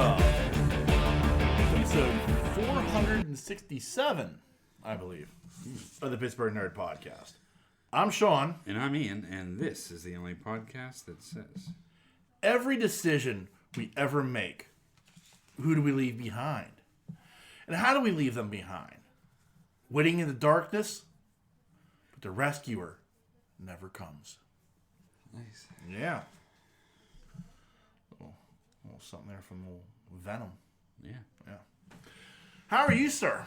Welcome. Episode 467, I believe, of the Pittsburgh Nerd Podcast. I'm Sean. And I'm Ian, and this is the only podcast that says... Every decision we ever make, who do we leave behind? And how do we leave them behind? Waiting in the darkness, but the rescuer never comes. Nice. Yeah. A little something there from old Venom. Yeah. How are you, sir?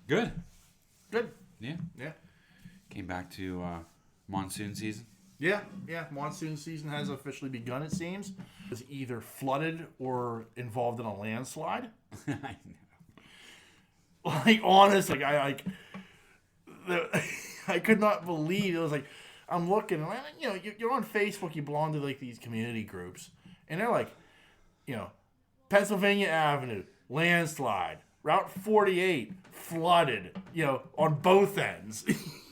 Good. Good. Yeah. Yeah. Came back to monsoon season. Yeah. Monsoon season has officially begun, it seems. It's either flooded or involved in a landslide. I know. Like, honest, like, I could not believe it. Was like, I'm looking, and you're on Facebook, you belong to like these community groups, and they're like, Pennsylvania Avenue, landslide, Route 48, flooded, on both ends.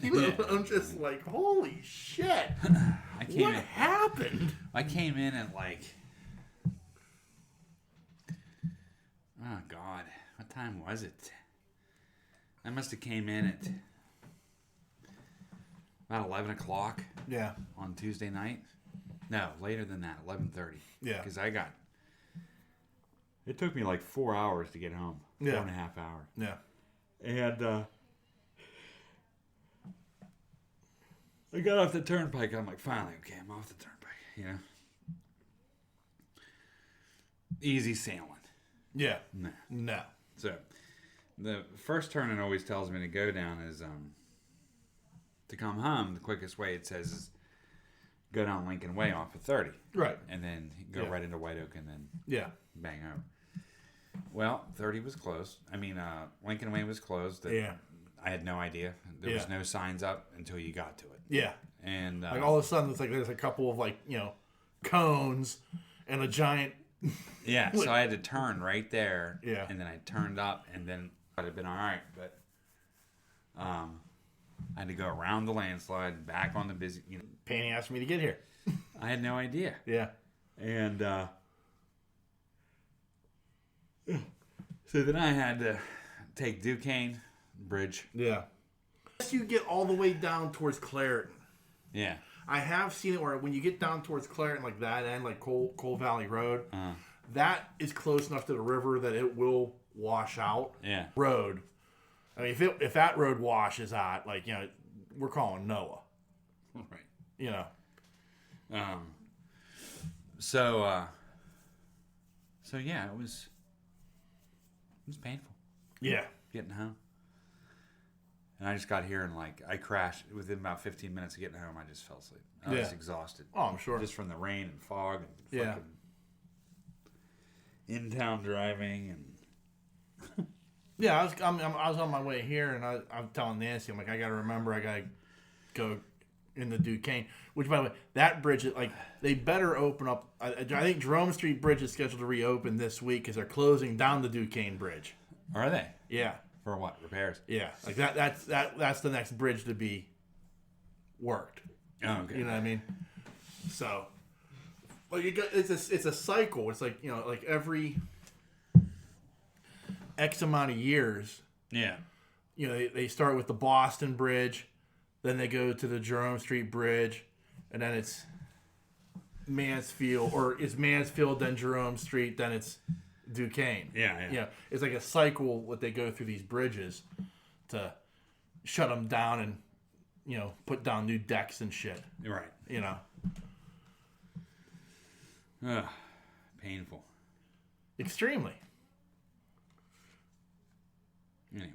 I'm just like, holy shit. What happened? I came in at like, oh God, what time was it? I must have came in at about 11 o'clock. Yeah. On Tuesday night. No, later than that, 11:30. Yeah. Because it took me like 4 hours to get home. Yeah. 4.5 hours. Yeah. And I got off the turnpike. I'm like, finally, okay, I'm off the turnpike. Easy sailing. Yeah. No. So, the first turn it always tells me to go down is to come home. The quickest way it says is go down Lincoln Way off of 30. Right. And then go right into White Oak and then bang over. Well, 30 was closed. Lincoln Way was closed. Yeah. I had no idea. There was no signs up until you got to it. Yeah. And like all of a sudden, it's like there's a couple of cones and a giant. Yeah. So I had to turn right there. Yeah. And then I turned up, and then I'd have been all right. But I had to go around the landslide, back on the busy. Pain asked me to get here. I had no idea. Yeah. And so then I had to take Duquesne Bridge. Yeah. You get all the way down towards Clareton. Yeah. I have seen it where when you get down towards Clareton, like that end, like Coal Valley Road, that is close enough to the river that it will wash out. Yeah. Road. I mean, if that road washes out, we're calling Noah. Right. So yeah, it was painful. Yeah. Getting home. And I just got here and I crashed. Within about 15 minutes of getting home, I just fell asleep. I was exhausted. Oh, I'm sure. Just from the rain and fog and fucking in-town driving and... Yeah, I was on my way here, and I'm telling Nancy, I'm like, I got to remember, I got to go in the Duquesne. Which, by the way, that bridge, they better open up. I think Jerome Street Bridge is scheduled to reopen this week because they're closing down the Duquesne Bridge. Are they? Yeah. For what? Repairs? Yeah, that's the next bridge to be worked. Oh, okay. You know what I mean? So, it's a cycle. It's like every X amount of years. Yeah. They start with the Boston Bridge, then they go to the Jerome Street Bridge, and then it's Mansfield, or it's Mansfield, then Jerome Street, then it's Duquesne. Yeah. It's like a cycle what they go through these bridges to shut them down and put down new decks and shit. Right. Painful. Extremely. Anyway.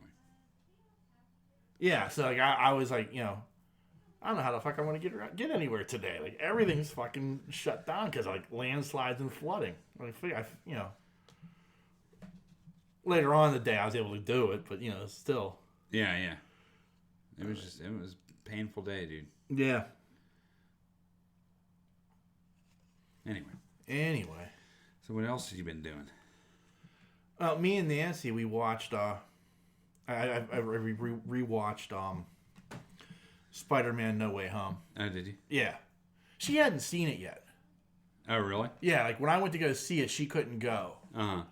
Yeah, so I was like, I don't know how the fuck I want to get anywhere today. Like everything's fucking shut down because landslides and flooding. Later on in the day I was able to do it, but still. Yeah. It was a painful day, dude. Yeah. Anyway. So what else have you been doing? Me and Nancy, we watched. I rewatched Spider-Man: No Way Home. Oh, did you? Yeah, she hadn't seen it yet. Oh, really? Yeah, like when I went to go see it, she couldn't go. Uh-huh.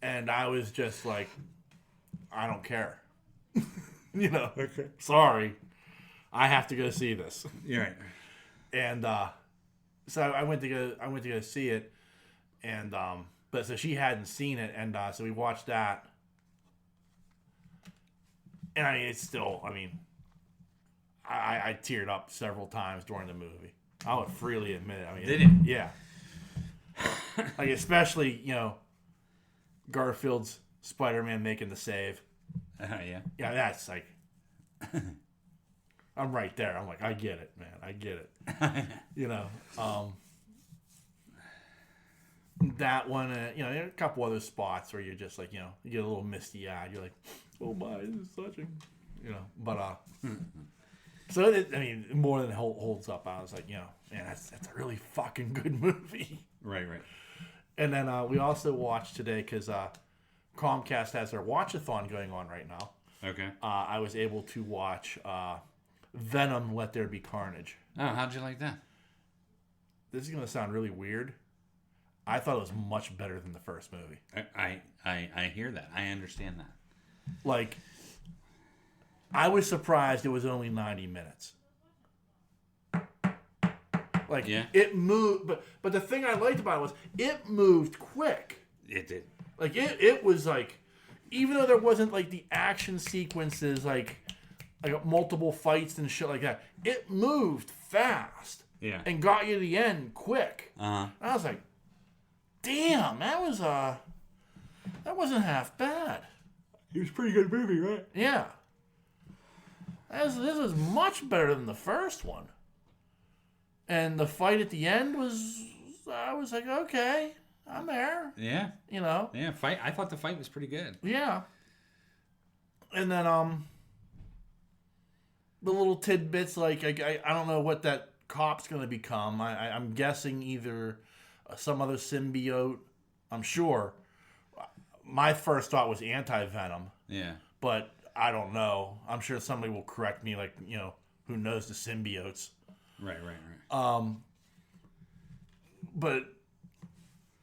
And I was just like, I don't care. Okay. Sorry. I have to go see this. You're right. And so I went to go see it, and but so she hadn't seen it, and so we watched that. And I mean, it's still, I mean, I teared up several times during the movie. I would freely admit it. I mean, Did you? Yeah. Like especially, Garfield's Spider-Man making the save. Yeah. Yeah, that's like, I'm right there. I'm like, I get it, man. I get it. That one, there are a couple other spots where you're just like, you get a little misty-eyed. You're like, oh my, this is touching. But, so, I mean, more than holds up. I was like, man, that's a really fucking good movie. Right. And then we also watched today, because Comcast has their watch-a-thon going on right now. Okay. I was able to watch Venom, Let There Be Carnage. Oh, how'd you like that? This is going to sound really weird. I thought it was much better than the first movie. I hear that. I understand that. Like, I was surprised it was only 90 minutes. Like, yeah. It moved, but the thing I liked about it was it moved quick. It did. Like, it was like, even though there wasn't like the action sequences, like multiple fights and shit like that, it moved fast. Yeah. And got you to the end quick. Uh-huh. And I was like, damn, that wasn't half bad. It was a pretty good movie, right? Yeah. This was much better than the first one. And the fight at the end I was like, okay, I'm there. Yeah. Yeah, fight. I thought the fight was pretty good. Yeah. And then the little tidbits, like I don't know what that cop's going to become. I'm guessing either some other symbiote. I'm sure. My first thought was anti-Venom. Yeah. But I don't know. I'm sure somebody will correct me, like, who knows the symbiotes. Right. But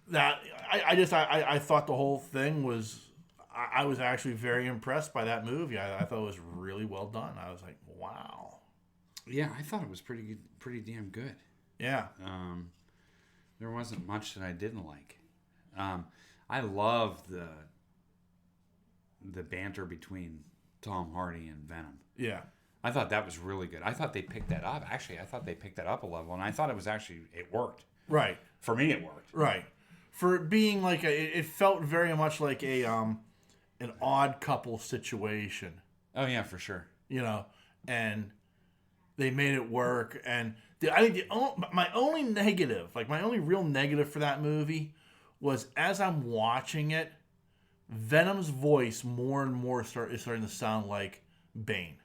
that I thought the whole thing was, I was actually very impressed by that movie. I thought it was really well done. I was like, wow. Yeah, I thought it was pretty damn good. Yeah. There wasn't much that I didn't like. I love the banter between Tom Hardy and Venom. Yeah. I thought that was really good. I thought they picked that up. Actually, I thought they picked that up a level, and I thought it worked. Right. For me, it worked. Right. For it being like it felt very much like an odd couple situation. Oh yeah, for sure. And they made it work. And I think my only real negative for that movie was, as I'm watching it, Venom's voice more and more is starting to sound like Bane.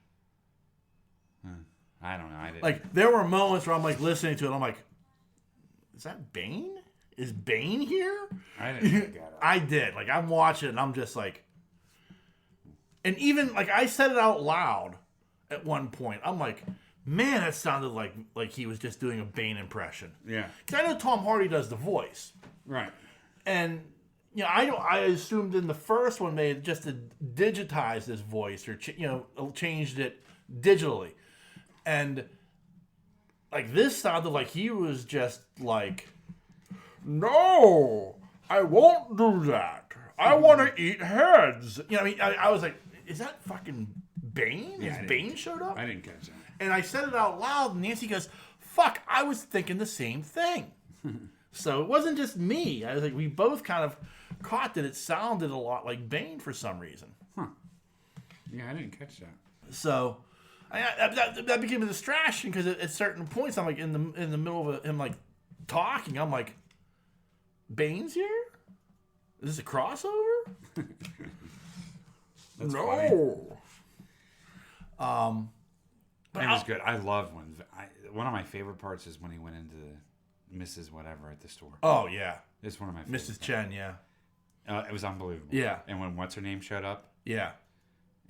I don't know. I didn't. Like, there were moments where I'm like listening to it, I'm like, is that Bane? Is Bane here? I didn't get it. I did. Like, I'm watching it and I'm just like, and even like I said it out loud at one point. I'm like, man, that sounded like he was just doing a Bane impression. Yeah. Because I know Tom Hardy does the voice. Right. And I assumed in the first one they had just digitized his voice or changed it digitally, and like this sounded like he was just like, no, I won't do that. I want to eat heads. I was like, is that fucking Bane? Yeah, Has Bane showed up? I didn't catch that. And I said it out loud, and Nancy goes, fuck, I was thinking the same thing. So it wasn't just me. I was like, we both kind of caught that it sounded a lot like Bane for some reason. Huh. Yeah, I didn't catch that. So that became a distraction, because at certain points, I'm like in the middle of him like talking, I'm like, Bane's here? Is this a crossover? That's no. Funny. It was good. I love one of my favorite parts is when he went into Mrs. Whatever at the store. Oh yeah, it's one of my favorites. Mrs. Chen. Yeah. It was unbelievable. Yeah. And when what's her name showed up. Yeah.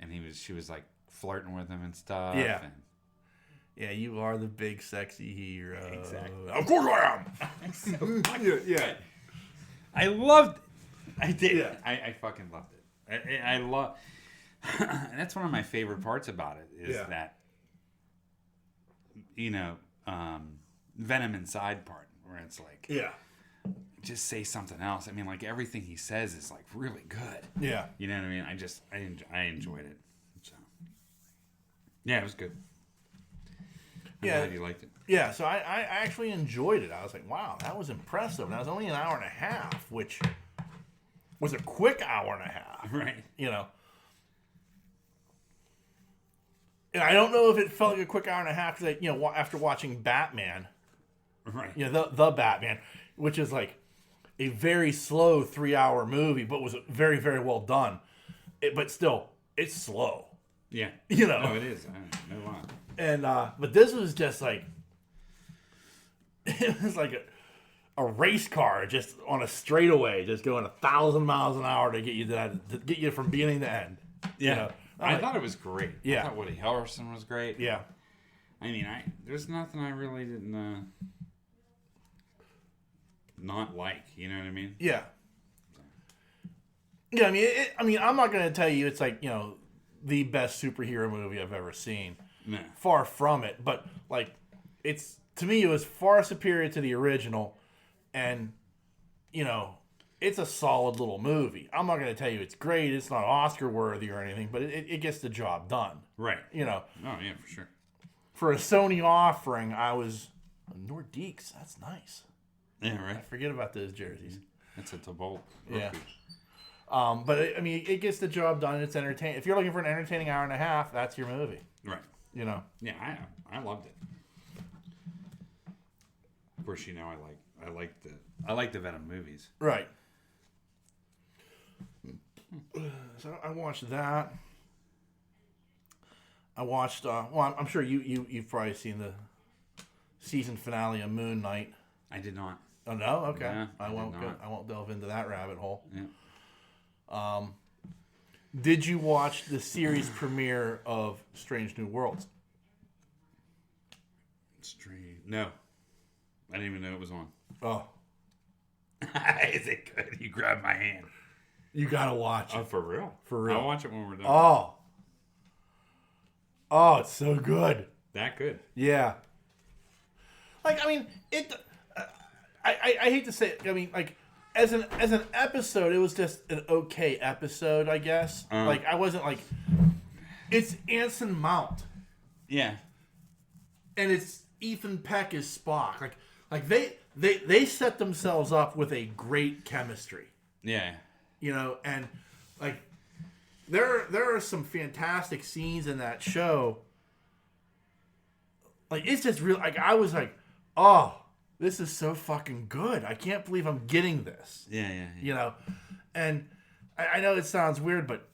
And she was like flirting with him and stuff. Yeah. And Yeah, you are the big sexy hero. Exactly. Of course I am. So Yeah. I loved it. I did. Yeah. I fucking loved it. I love. And that's one of my favorite parts about it is that, Venom inside part where it's like, just say something else. I mean, like everything he says is like really good. Yeah. You know what I mean? I enjoyed it. So yeah, it was good. I'm glad you liked it. Yeah, so I actually enjoyed it. I was like, wow, that was impressive. And that was only an hour and a half, which was a quick hour and a half. Right. And I don't know if it felt like a quick hour and a half because, after watching Batman, right? The Batman, which is like a very slow 3-hour movie, but was very, very well done. But still, it's slow. Yeah. No, it is. No lie. And but this was just like it was like a race car just on a straightaway, just going 1,000 miles an hour to get you to get you from beginning to end. Yeah. I thought it was great. Yeah. I thought Woody Harrelson was great. Yeah. I mean, there's nothing I really didn't not like. You know what I mean? Yeah. Yeah. I mean, I'm not going to tell you it's like the best superhero movie I've ever seen. No. Far from it, but like it's to me it was far superior to the original, and it's a solid little movie. I'm not going to tell you it's great. It's not Oscar worthy or anything, but it gets the job done. Right. Oh yeah, for sure. For a Sony offering, I was Nordiques. That's nice. Yeah, right. I forget about those jerseys. That's a Tobolt. Yeah. But it gets the job done. It's entertaining. If you're looking for an entertaining hour and a half, that's your movie. Right. Yeah, I loved it. Of course, I like the Venom movies. Right. So I watched that. I watched. I'm sure you've probably seen the season finale of Moon Knight. I did not. Oh no, okay. Yeah, I won't delve into that rabbit hole. Yeah. Did you watch the series premiere of Strange New Worlds? No. I didn't even know it was on. Oh. Is it good? You grabbed my hand. You gotta watch it. Oh, for real? For real. I'll watch it when we're done. Oh, it's so good. That good? Yeah. Like, I mean, I hate to say it. I mean, like, as an episode, it was just an okay episode, I guess. Like, I wasn't like, it's Anson Mount. Yeah. And it's Ethan Peck as Spock. Like they set themselves up with a great chemistry. Yeah. And like there are some fantastic scenes in that show. Like it's just real. Like I was like, oh, this is so fucking good. I can't believe I'm getting this. Yeah. And I know it sounds weird, but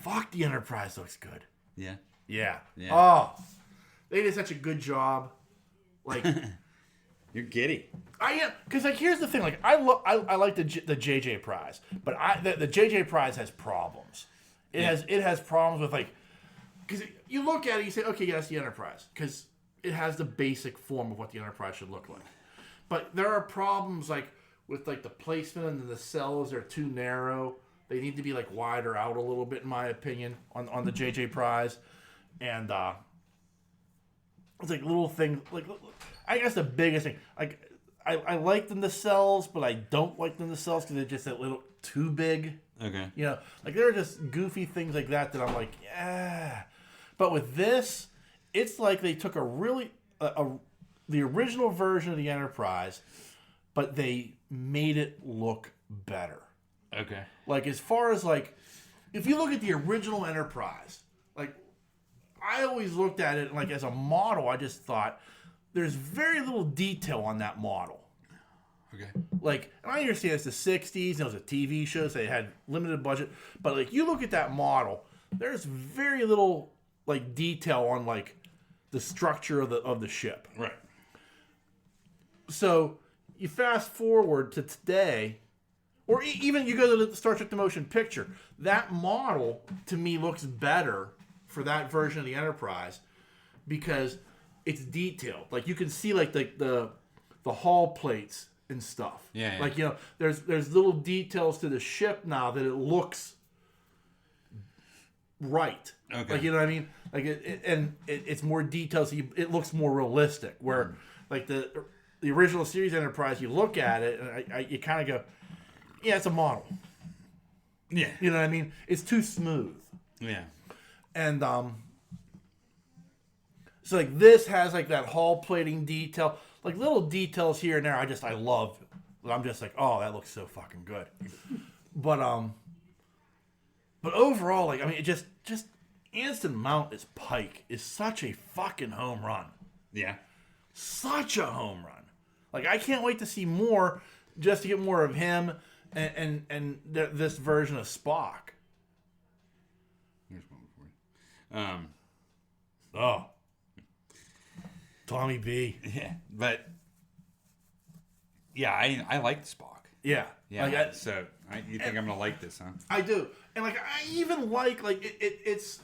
fuck, the Enterprise looks good. Yeah. Yeah. Yeah. Oh, they did such a good job. Like, you're giddy. I am, because like here's the thing. Like I like the JJ Prize, but the JJ Prize has problems. It has problems with like, because you look at it, you say, okay, yeah, that's the Enterprise, because it has the basic form of what the Enterprise should look like. But there are problems like with like the placement and the cells are too narrow. They need to be like wider out a little bit, in my opinion, on the JJ Prize, and it's like little things. Like I guess the biggest thing, like I like the nacelles, but I don't like the nacelles because they're just a little too big. Okay. Like there are just goofy things like that I'm like, yeah. But with this, it's like they took the original version of the Enterprise, but they made it look better. Okay. Like as far as like, if you look at the original Enterprise, like I always looked at it like as a model, I just thought there's very little detail on that model. Okay. Like, and I understand it's the 60s, and it was a TV show, so they had limited budget, but like you look at that model, there's very little like detail on like the structure of the ship. Right. So you fast forward to today, or even you go to the Star Trek The Motion Picture, that model to me looks better for that version of the Enterprise because it's detailed. Like you can see like the hull plates and stuff. Yeah, yeah. Like there's little details to the ship now that it looks right. Okay. Like you know what I mean? Like it's more detailed, so it looks more realistic. Where like the original series Enterprise, you look at it and you kind of go, yeah, it's a model. Yeah. You know what I mean? It's too smooth. Yeah. And so like this has like that hull plating detail, like little details here and there. I love. I'm just like, oh, that looks so fucking good. But overall, like I mean, it just Anston Mount as Pike is such a fucking home run. Yeah. Such a home run. Like I can't wait to see more, just to get more of him and this version of Spock. Here's one for you. Oh, Tommy B. Yeah, but yeah, I like Spock. Yeah, Yeah. Like You think I'm gonna like this, huh? I do, and like I even like it's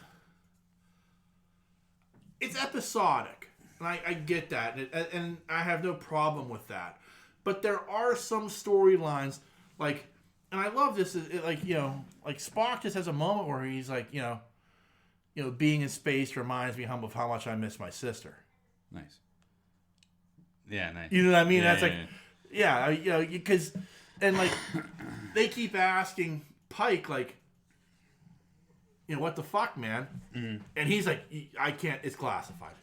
episodic, and I get that, and I have no problem with that. But there are some storylines like, and I love this. Like like Spock just has a moment where he's like, being in space reminds me of how much I miss my sister. Nice. Yeah, nice. You know what I mean? Yeah, That's because, and like, they keep asking Pike, like, what the fuck, man? Mm-hmm. And he's like, I can't, it's classified.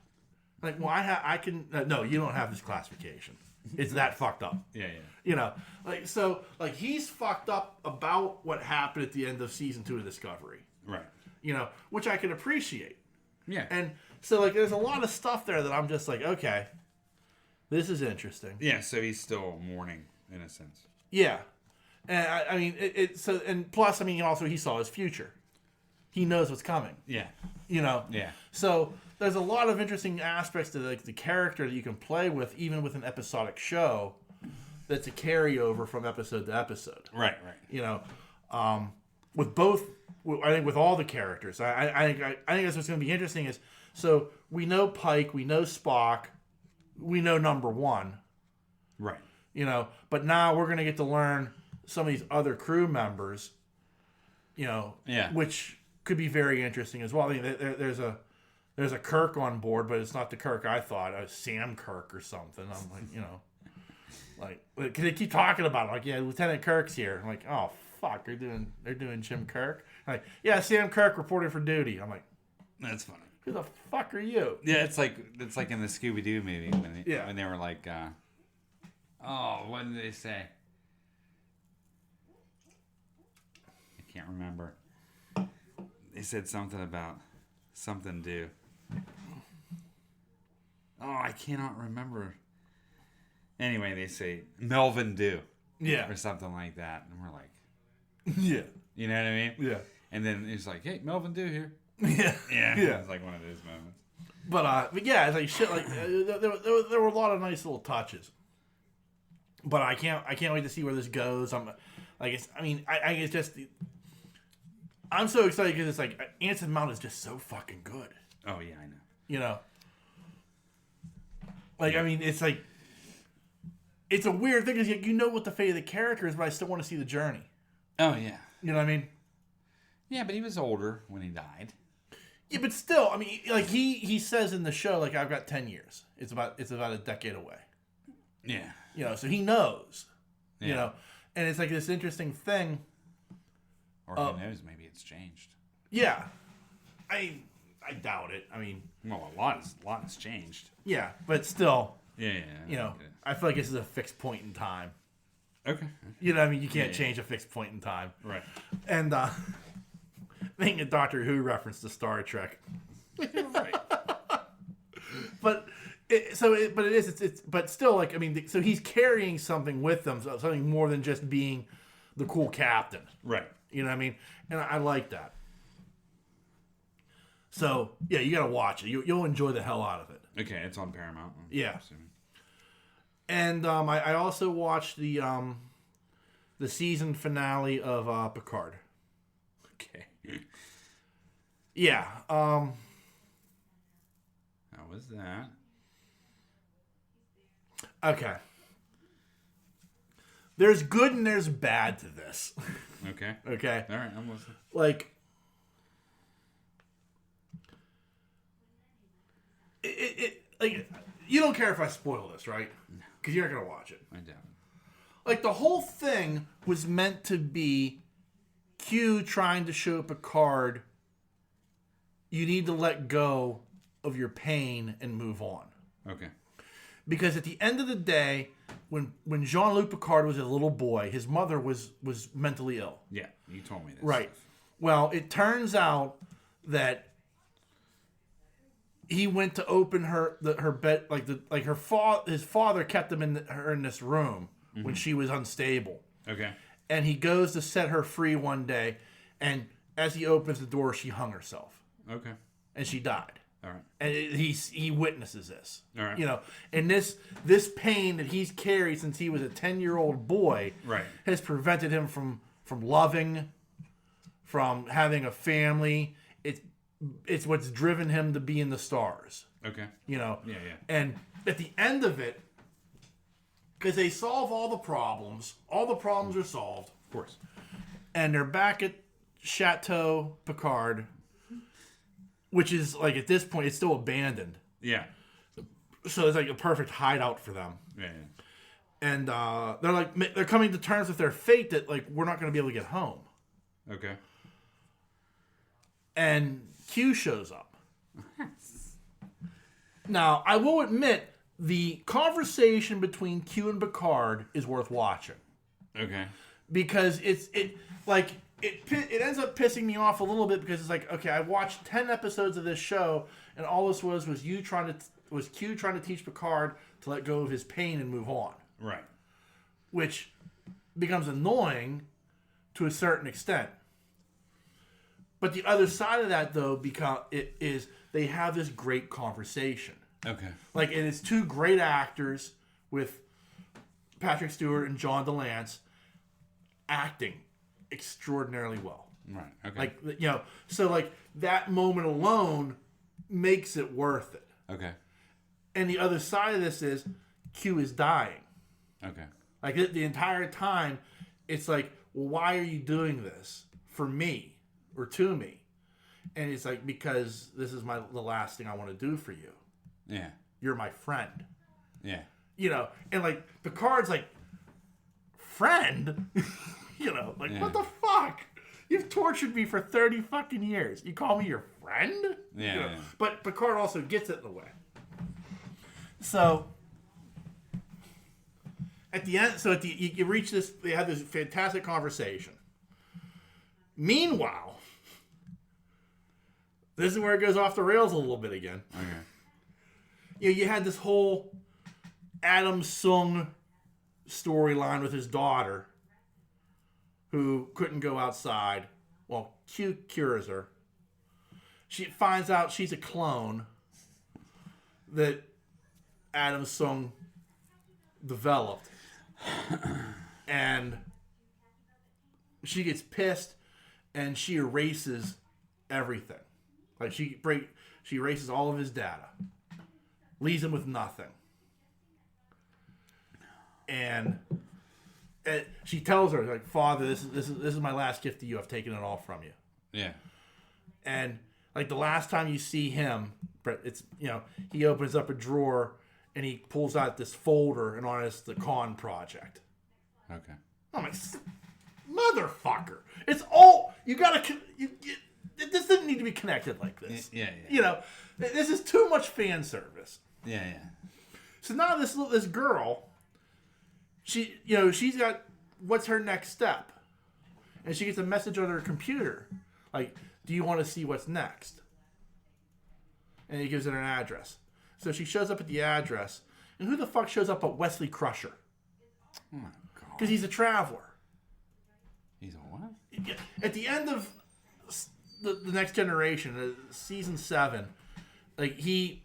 Like, well, I can, no, you don't have this classification. It's that fucked up. Yeah. Like, so, like, he's fucked up about what happened at the end of season 2 of Discovery. Right. Which I can appreciate. Yeah. And so, like, there's a lot of stuff there that I'm just like, okay, this is interesting. Yeah, so he's still mourning, in a sense. Yeah. And I mean, so, and plus, I mean, also, he saw his future. He knows what's coming. Yeah. Yeah. So, there's a lot of interesting aspects to the character that you can play with, even with an episodic show, that's a carryover from episode to episode. Right. With both, I think with all the characters, I think that's what's going to be interesting is, so we know Pike, we know Spock, we know number 1. Right. But now we're going to get to learn some of these other crew members, which could be very interesting as well. I mean, there's a Kirk on board, but it's not the Kirk I thought. It was Sam Kirk or something. I'm like, because they keep talking about it. Like, yeah, Lieutenant Kirk's here. I'm like, oh fuck, they're doing Jim Kirk. I'm like, yeah, Sam Kirk reported for duty. I'm like, that's funny. Who the fuck are you? Yeah, it's like in the Scooby Doo movie when they were like, what did they say? I can't remember. They said something about something do. Oh, I cannot remember. Anyway, they say Melvin do. Yeah. Or something like that. And we're like, yeah. You know what I mean? Yeah. And then he's like, hey, Melvin do here. Yeah. Yeah. Yeah. It's like one of those moments. But yeah, it's like shit. Like there were a lot of nice little touches. But I can't wait to see where this goes. I'm so excited because it's like Anson Mount is just so fucking good. Oh yeah, I know. I mean, it's like it's a weird thing because you know what the fate of the character is, but I still want to see the journey. Oh yeah. You know what I mean? Yeah, but he was older when he died. Yeah, but still, I mean, like he says in the show, like I've got 10 years. It's about a decade away. Yeah. So he knows. Yeah. And it's like this interesting thing. Or who knows? Maybe it's changed. Yeah, I doubt it. I mean, well, a lot has changed. Yeah, but still. Yeah. I feel like this is a fixed point in time. Okay. You know what I mean? You can't change a fixed point in time. Right. And making a Doctor Who reference to Star Trek. Right. But still, like, I mean, so he's carrying something with him, something more than just being the cool captain. Right. You know what I mean? And I like that. So, yeah, you got to watch it. You'll enjoy the hell out of it. Okay, it's on Paramount. Yeah. And I also watched the season finale of Picard. Okay. Yeah. How was that? Okay. There's good and there's bad to this. Okay. Okay? All right, I'm listening. Like, like, you don't care if I spoil this, right? Because you're not going to watch it. I doubt it. Like, the whole thing was meant to be Q trying to show Picard, you need to let go of your pain and move on. Okay. Because at the end of the day, when Jean-Luc Picard was a little boy, his mother was mentally ill. Yeah, you told me this. Right. Stuff. Well, it turns out that he went to open her bed, his father kept him in this room when she was unstable. Okay. And he goes to set her free one day, and as he opens the door, she hung herself. Okay. And she died. All right. And he witnesses this. All right. You know, and this pain that he's carried since he was a 10-year-old boy Right. has prevented him from loving, from having a family. It's what's driven him to be in the stars. Okay. You know? Yeah. And at the end of it, because they solve all the problems are solved. Of course. And they're back at Chateau Picard, which is, like, at this point, it's still abandoned. Yeah. So it's like a perfect hideout for them. Yeah. And they're coming to terms with their fate that, like, we're not going to be able to get home. Okay. And Q shows up. Now, I will admit, the conversation between Q and Picard is worth watching. Okay. Because it ends up pissing me off a little bit, because it's like, okay, I watched 10 episodes of this show, and all this was Q trying to teach Picard to let go of his pain and move on. Right. Which becomes annoying to a certain extent. But the other side of that, though, is they have this great conversation. Okay. Like, and it's two great actors with Patrick Stewart and John DeLance acting extraordinarily well. Right. Okay. Like, you know, so, like, that moment alone makes it worth it. Okay. And the other side of this is Q is dying. Okay. Like, the entire time, it's like, well, why are you doing this? For me. Or to me. And it's like, because this is the last thing I want to do for you. Yeah. You're my friend. Yeah. You know, and, like, Picard's like, friend? You know, like, what the fuck? You've tortured me for 30 fucking years. You call me your friend? Yeah. You know? But Picard also gets it in a way. So, at the end, you reach this, they have this fantastic conversation. Meanwhile, this is where it goes off the rails a little bit again. Okay. You know, you had this whole Adam Sung storyline with his daughter, who couldn't go outside. Well, Q cures her. She finds out she's a clone that Adam Sung developed. And she gets pissed, and she erases everything. Like, she erases all of his data. Leaves him with nothing. And she tells her, like, Father, this is my last gift to you. I've taken it all from you. Yeah. And, like, the last time you see him, it's, you know, he opens up a drawer and he pulls out this folder, and on it's the Con Project. Okay. I'm like, motherfucker! It's all you gotta. This didn't need to be connected like this. Yeah. You know, this is too much fan service. Yeah. So now this girl, she's got, what's her next step? And she gets a message on her computer, like, do you want to see what's next? And he gives her an address. So she shows up at the address, and who the fuck shows up but Wesley Crusher? Oh my god. Because he's a traveler. He's a what? At the end of the Next Generation, season 7, like, he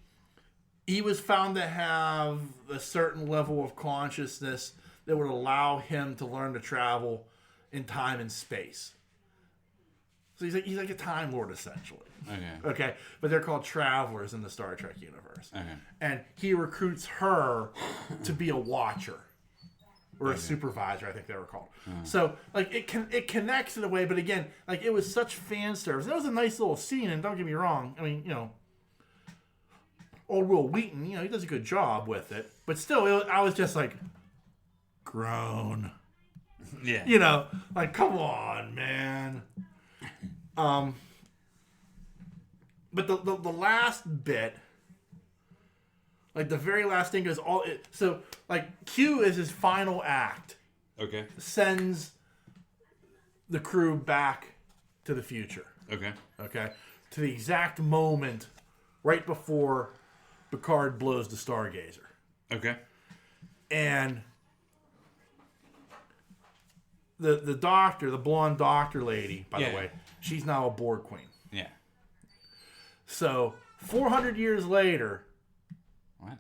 was found to have a certain level of consciousness that would allow him to learn to travel in time and space. So he's like a Time Lord, essentially. Okay. But they're called Travelers in the Star Trek universe. Okay. And he recruits her to be a Watcher. Or a supervisor, I think they were called. So, like, it connects in a way, but again, like, it was such fan service. It was a nice little scene, and don't get me wrong, I mean, old Will Wheaton, he does a good job with it. But still, I was just like, grown. Yeah. Like, come on, man. But the last bit, like the very last thing is so like Q is his final act. Okay. Sends the crew back to the future. Okay. Okay. To the exact moment right before Picard blows the Stargazer. Okay. And the doctor, the blonde doctor lady, by the way, she's now a Borg queen. Yeah. So 400 years later. What?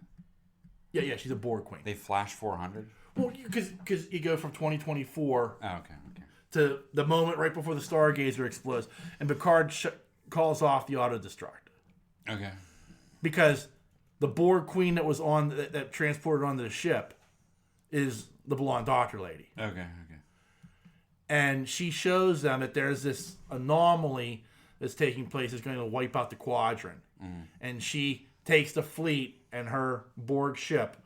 Yeah, she's a Borg queen. They flash 400? Well, because you go from 2024 okay. to the moment right before the Stargazer explodes, and Picard calls off the auto-destruct. Okay. Because the Borg queen that was on that transported onto the ship is the blonde doctor lady. Okay. And she shows them that there's this anomaly that's taking place that's going to wipe out the quadrant. And she takes the fleet and her Borg ship,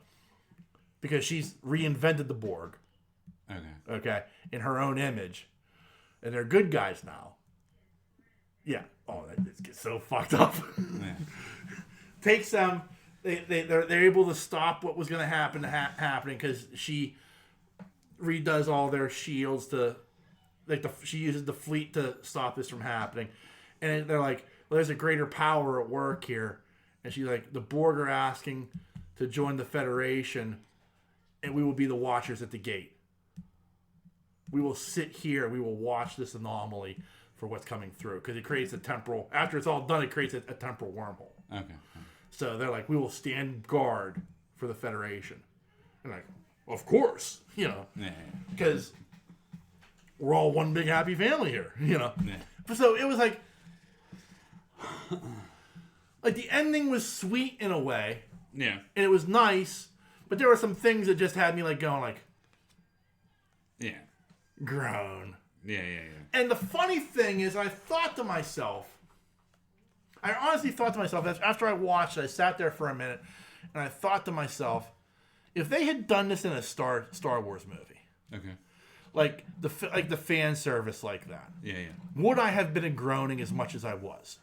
because she's reinvented the Borg. Okay. In her own image. And they're good guys now. Yeah. Oh, that gets so fucked up. Yeah. Takes them. They're able to stop what was going to happen happening, because she redoes all their shields to, she uses the fleet to stop this from happening. And they're like, well, there's a greater power at work here. And she's like, the Borg are asking to join the Federation, and we will be the Watchers at the gate. We will sit here. We will watch this anomaly for what's coming through, because it creates a temporal. After it's all done, it creates a temporal wormhole. Okay. So they're like, we will stand guard for the Federation. And like, of course, because we're all one big happy family here, Yeah. So it was like the ending was sweet in a way. Yeah. And it was nice, but there were some things that just had me like going like, yeah, grown. Yeah. And the funny thing is, I honestly thought to myself, after I watched it, I sat there for a minute, and I thought to myself, if they had done this in a Star Wars movie, okay, like the fan service like that, yeah, would I have been groaning as much as I was?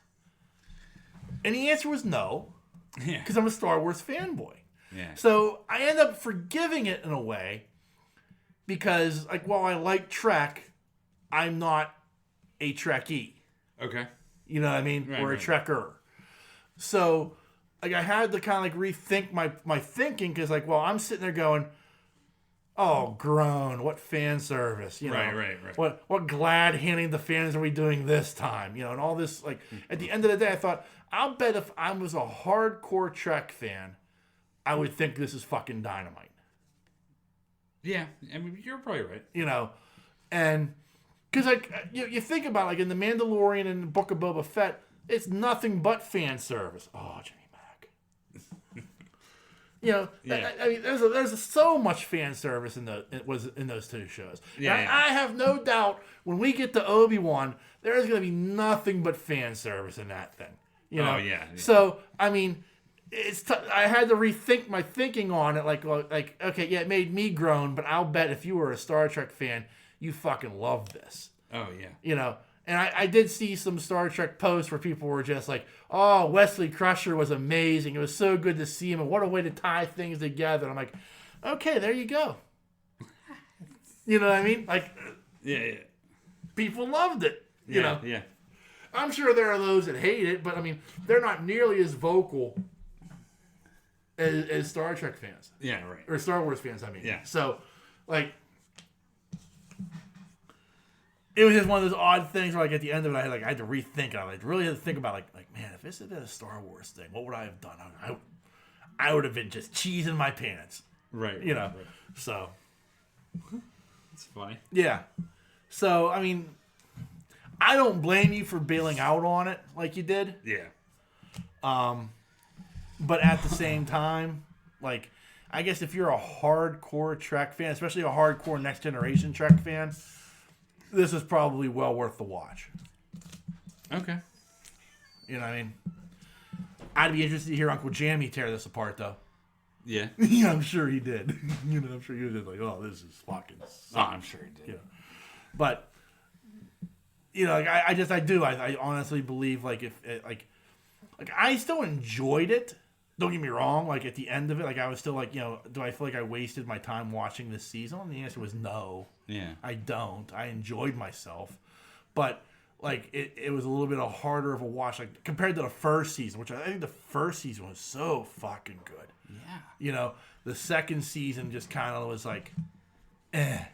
And the answer was no, because I'm a Star Wars fanboy. Yeah. So I end up forgiving it in a way, because like while I like Trek, I'm not a Trekkie. Okay. You know what I mean? Or a Trekker. So, like, I had to kind of, like, rethink my thinking, because, like, well, I'm sitting there going, oh, grown, what fan service, Right. What glad handing the fans are we doing this time, and all this, like, at the end of the day, I thought, I'll bet if I was a hardcore Trek fan, I would think this is fucking dynamite. Yeah, I mean, you're probably right. And... because, like, you think about, like, in The Mandalorian and the Book of Boba Fett, it's nothing but fan service. Oh, Jimmy Mac. I mean, there's so much fan service in those two shows. Yeah, I have no doubt when we get to Obi-Wan, there's going to be nothing but fan service in that thing. Oh, yeah. So, I mean, I had to rethink my thinking on it. Like, okay, yeah, it made me groan, but I'll bet if you were a Star Trek fan, you fucking love this. Oh, yeah. And I did see some Star Trek posts where people were just like, oh, Wesley Crusher was amazing. It was so good to see him. And what a way to tie things together. And I'm like, okay, there you go. You know what I mean? Like, yeah. People loved it. You know? Yeah. I'm sure there are those that hate it, but I mean, they're not nearly as vocal as Star Trek fans. Yeah, right. Or Star Wars fans, I mean. Yeah. So, like... it was just one of those odd things where, like, at the end of it, I had to rethink it. I really had to think about, like, man, if this had been a Star Wars thing, what would I have done? I would have been just cheesing my pants. Right. Right. So. It's funny. Yeah. So, I mean, I don't blame you for bailing out on it like you did. Yeah. But at the same time, like, I guess if you're a hardcore Trek fan, especially a hardcore Next Generation Trek fan, this is probably well worth the watch. Okay. You know what I mean? I'd be interested to hear Uncle Jammy tear this apart, though. Yeah. Yeah, I'm sure he did. I'm sure he was just like, oh, this is fucking Oh, I'm sure he did. Yeah. But, like, I honestly believe, like, if, like, I still enjoyed it. Don't get me wrong. Like, at the end of it, like, I was still like, do I feel like I wasted my time watching this season? And the answer was no. Yeah. I don't. I enjoyed myself. But, like, it was a little bit harder of a watch, like, compared to the first season, which I think the first season was so fucking good. Yeah. The second season just kind of was like, eh.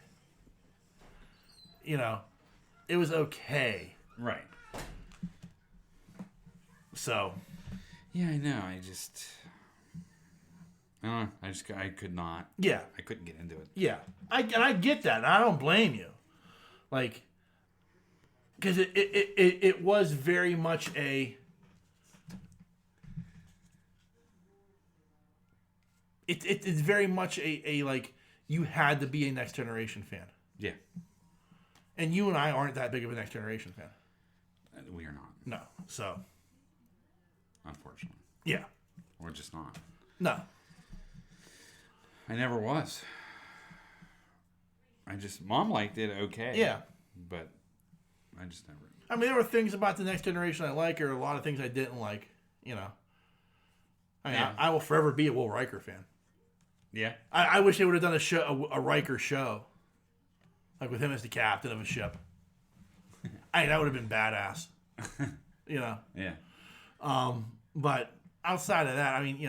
It was okay. Right. So. Yeah, I know. I don't know. I could not. Yeah. I couldn't get into it. Yeah. I get that. And I don't blame you. Like, because it was very much it's very much a like, you had to be a Next Generation fan. Yeah. And you and I aren't that big of a Next Generation fan. We are not. No. So. Unfortunately. Yeah. We're just not. No. I never was. Mom liked it okay. Yeah. But I just never. I mean, there were things about the Next Generation I like, or a lot of things I didn't like, I mean, Yeah. I will forever be a Will Riker fan. Yeah. I wish they would have done a Riker show. Like with him as the captain of a ship. That would have been badass. Yeah. But outside of that, I mean,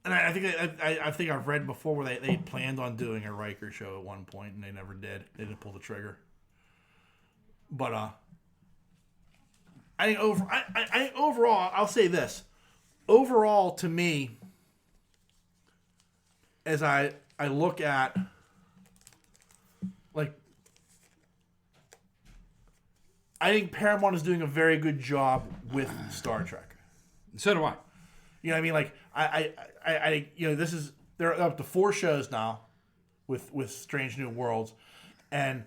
and I think I've read before where they planned on doing a Riker show at one point and they never did. They didn't pull the trigger. But I think overall, I'll say this. Overall, to me, as I look at, like, I think Paramount is doing a very good job with Star Trek. So do I. You know what I mean? Like, I this is, they're up to 4 shows now with Strange New Worlds, and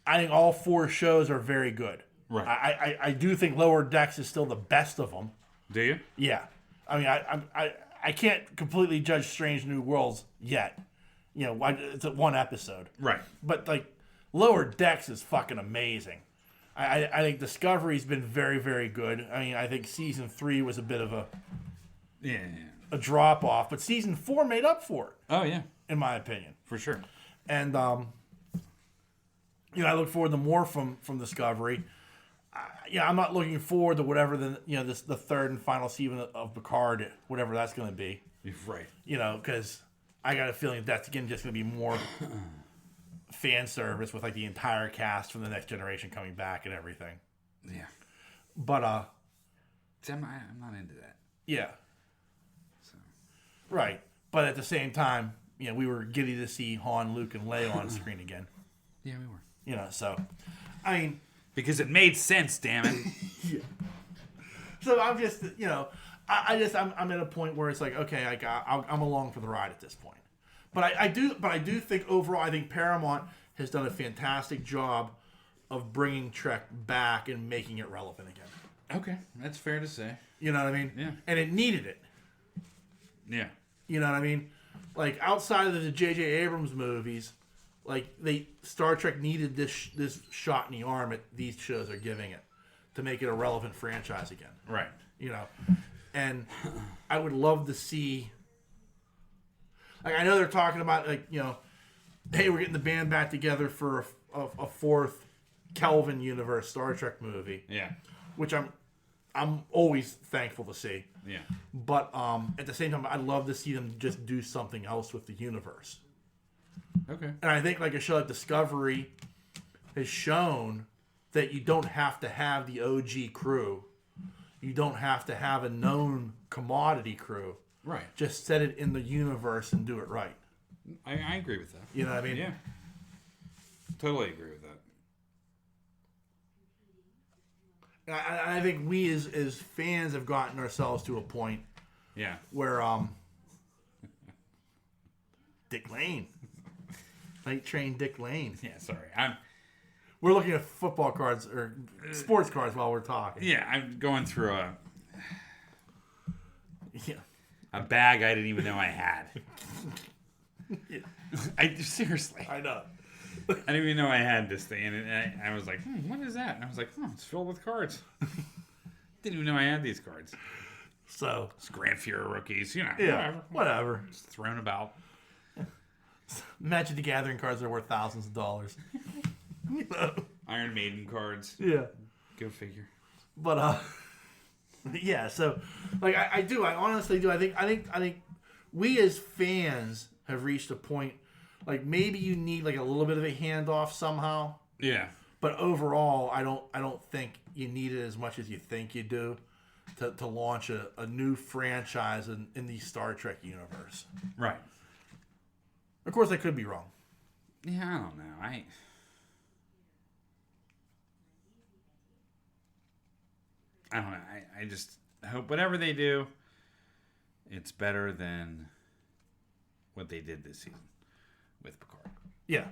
I think all 4 shows are very good. Right. I do think Lower Decks is still the best of them. Do you? Yeah. I mean, I can't completely judge Strange New Worlds yet. It's at 1 episode. Right. But, like, Lower Decks is fucking amazing. I think Discovery's been very, very good. I mean, I think season 3 was a bit of a drop off, but season 4 made up for it. Oh yeah, in my opinion, for sure. And I look forward to more from Discovery. I'm not looking forward to whatever the third and final season of Picard, whatever that's going to be. Right. Because I got a feeling that's again just going to be more fan service with like the entire cast from the Next Generation coming back and everything. Yeah. But see, I'm not into that. Yeah. So. Right. But at the same time, we were giddy to see Han, Luke, and Leia on screen again. Yeah, we were. So I mean, because it made sense, damn it. Yeah. So I'm just, I'm at a point where it's like, okay, I'm along for the ride at this point. But I do think overall, I think Paramount has done a fantastic job of bringing Trek back and making it relevant again. Okay, that's fair to say. You know what I mean? Yeah. And it needed it. Yeah. You know what I mean? Like outside of the J.J. Abrams movies, like Star Trek needed this shot in the arm that these shows are giving it to make it a relevant franchise again. Right. And I would love to see. Like I know they're talking about hey, we're getting the band back together for a 4th Kelvin universe Star Trek movie. Yeah. Which I'm always thankful to see. Yeah. But at the same time, I'd love to see them just do something else with the universe. Okay. And I think like a show like Discovery has shown that you don't have to have the OG crew. You don't have to have a known commodity crew. Right. Just set it in the universe and do it right. I agree with that. You know what I mean? Yeah. Totally agree with that. I think we as fans have gotten ourselves to a point where Dick Lane. Night Train Dick Lane. Yeah, sorry. We're looking at football cards or sports cards while we're talking. Yeah, I'm going through a bag I didn't even know I had. Seriously. I know. I didn't even know I had this thing. And I was like, what is that? And I was like, it's filled with cards. Didn't even know I had these cards. So. It's Grand Fuhrer rookies, whatever. Just thrown about. Magic the Gathering cards are worth thousands of dollars. Iron Maiden cards. Yeah. Go figure. But yeah. So, like, I honestly do. I think we as fans have reached a point. Like, maybe you need like a little bit of a handoff somehow. Yeah. But overall, I don't think you need it as much as you think you do to launch a new franchise in the Star Trek universe. Right. Of course, I could be wrong. Yeah, I don't know. I don't know. I just hope whatever they do, it's better than what they did this season with Picard. Yeah.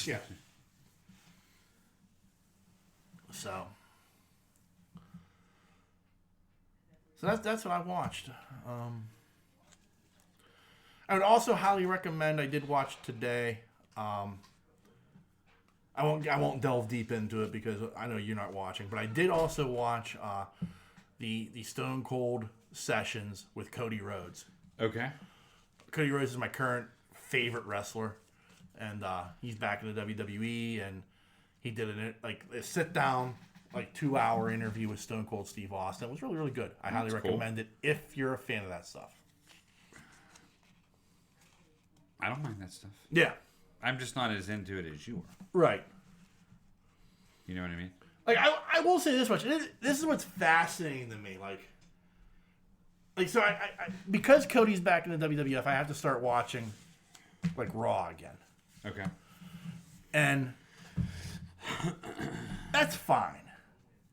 Yeah. So that's what I watched. I would also highly recommend. I did watch today. I won't delve deep into it because I know you're not watching. But I did also watch the Stone Cold sessions with Cody Rhodes. Okay. Cody Rhodes is my current favorite wrestler, and he's back in the WWE. And he did a sit down 2-hour interview with Stone Cold Steve Austin. It was really, really good. I highly recommend it if you're a fan of that stuff. I don't mind that stuff. Yeah. I'm just not as into it as you are. Right. You know what I mean? Like, I will say this much. This is what's fascinating to me. So I because Cody's back in the WWF, I have to start watching, Raw again. Okay. And that's fine.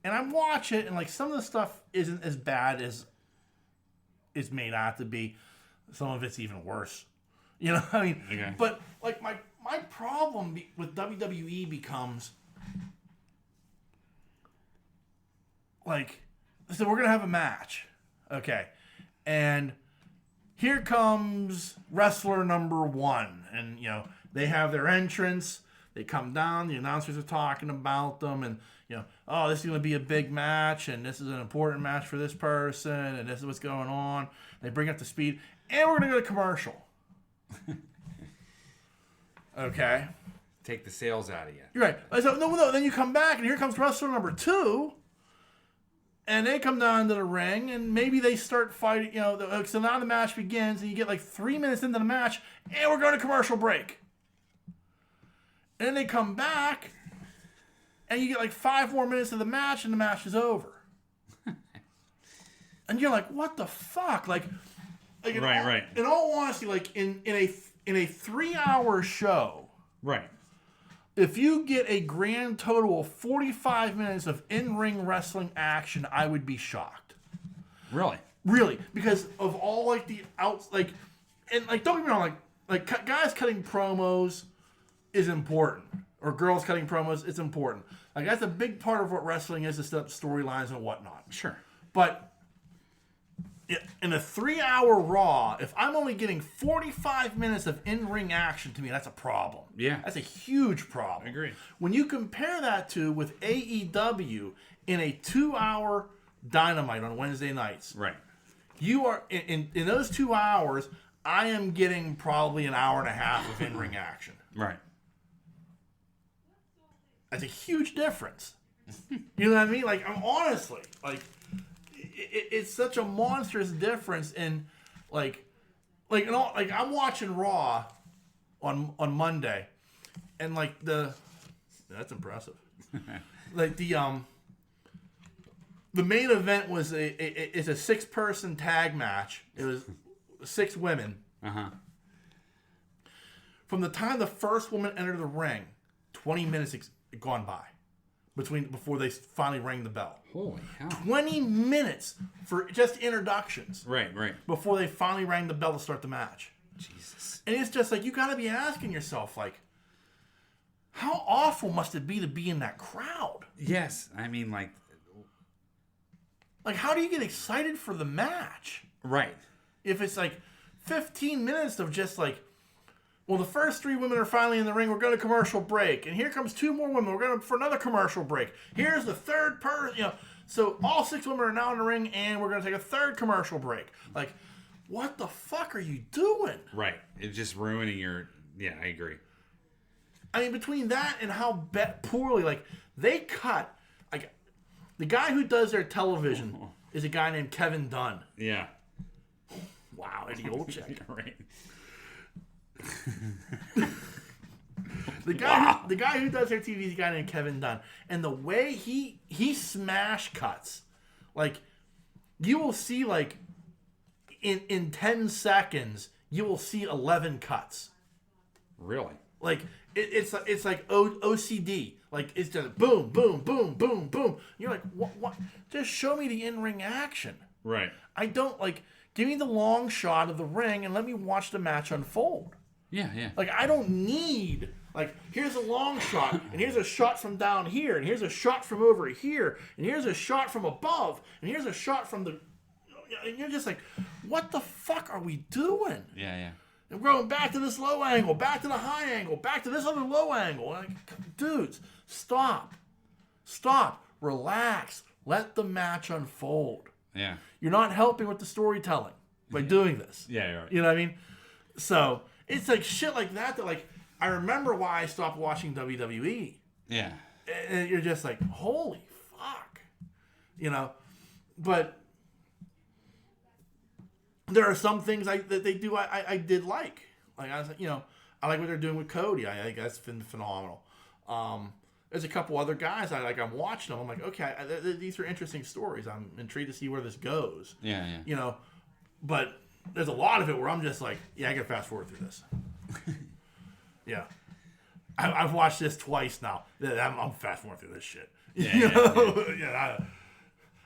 And I watch it, and, some of the stuff isn't as bad as it's made out to be. Some of it's even worse. You know what I mean? Okay. But, my problem with WWE becomes, so we're going to have a match. Okay. And here comes wrestler number 1. And, they have their entrance. They come down. The announcers are talking about them. And, this is going to be a big match. And this is an important match for this person. And this is what's going on. They bring up the speed. And we're going to go to commercial. Okay. Take the sales out of you. You're right. So, no. Then you come back, and here comes wrestler number 2. And they come down to the ring, and maybe they start fighting. So now the match begins, and you get 3 minutes into the match, and we're going to commercial break. And then they come back, and you get 5 more minutes of the match, and the match is over. And you're like, what the fuck? Right. In all honesty, in a 3-hour show, right. If you get a grand total of 45 minutes of in-ring wrestling action, I would be shocked. Really? Really, because of all the outs, don't get me wrong, guys cutting promos is important, or girls cutting promos, it's important. That's a big part of what wrestling is, to set up storylines and whatnot. Sure. But in a 3-hour Raw, if I'm only getting 45 minutes of in-ring action, to me, that's a problem. Yeah. That's a huge problem. I agree. When you compare that to with AEW in a 2-hour Dynamite on Wednesday nights. Right. You are, in those 2 hours, I am getting probably an hour and a half of in-ring action. Right. That's a huge difference. You know what I mean? I'm honestly, it's such a monstrous difference in I'm watching Raw on Monday, and that's impressive. The main event was it's a 6-person tag match. It was 6 women. Uh-huh. From the time the first woman entered the ring, 20 minutes gone by. before they finally rang the bell. Holy hell. 20 minutes for just introductions. Right. Before they finally rang the bell to start the match. Jesus. And it's just like, you got to be asking yourself, like, how awful must it be to be in that crowd? Yes. I mean, like, how do you get excited for the match? right. If it's like 15 minutes of just like, well, the first 3 women are finally in the ring. We're going to commercial break. And here comes 2 more women. We're going for another commercial break. Here's the third person, So all 6 women are now in the ring, and we're going to take a third commercial break. Like, what the fuck are you doing? Right. It's just ruining your... Yeah, I agree. I mean, between that and how poorly, like, they cut... Like, the guy who does their television is a guy named Kevin Dunn. Yeah. Wow, Eddie Olczyk. Right. The guy who does their TV is a guy named Kevin Dunn, and the way he smash cuts, like, you will see, like, in 10 seconds you will see 11 cuts. Really? Like it's like OCD. Like, it's just boom, boom, boom, boom, boom. You're like, what? Just show me the in-ring action. Right. I don't like. Give me the long shot of the ring and let me watch the match unfold. Yeah. Like, I don't need, like, here's a long shot, and here's a shot from down here, and here's a shot from over here, and here's a shot from above, and here's a shot from the... And you're just like, what the fuck are we doing? Yeah. And we're going back to this low angle, back to the high angle, back to this other low angle. Like, dudes, stop. Relax. Let the match unfold. Yeah. You're not helping with the storytelling by doing this. Yeah, you're right. You know what I mean? So, it's like shit like that, like, I remember why I stopped watching WWE. Yeah. And you're just like, holy fuck. But there are some things that they do I did like. Like, I was like, I like what they're doing with Cody. I think that's been phenomenal. There's a couple other guys I'm watching them. I'm like, okay, these are interesting stories. I'm intrigued to see where this goes. Yeah. But there's a lot of it where I'm just like, yeah, I gotta fast forward through this. Yeah. I've watched this twice now. I'm fast forward through this shit. Yeah.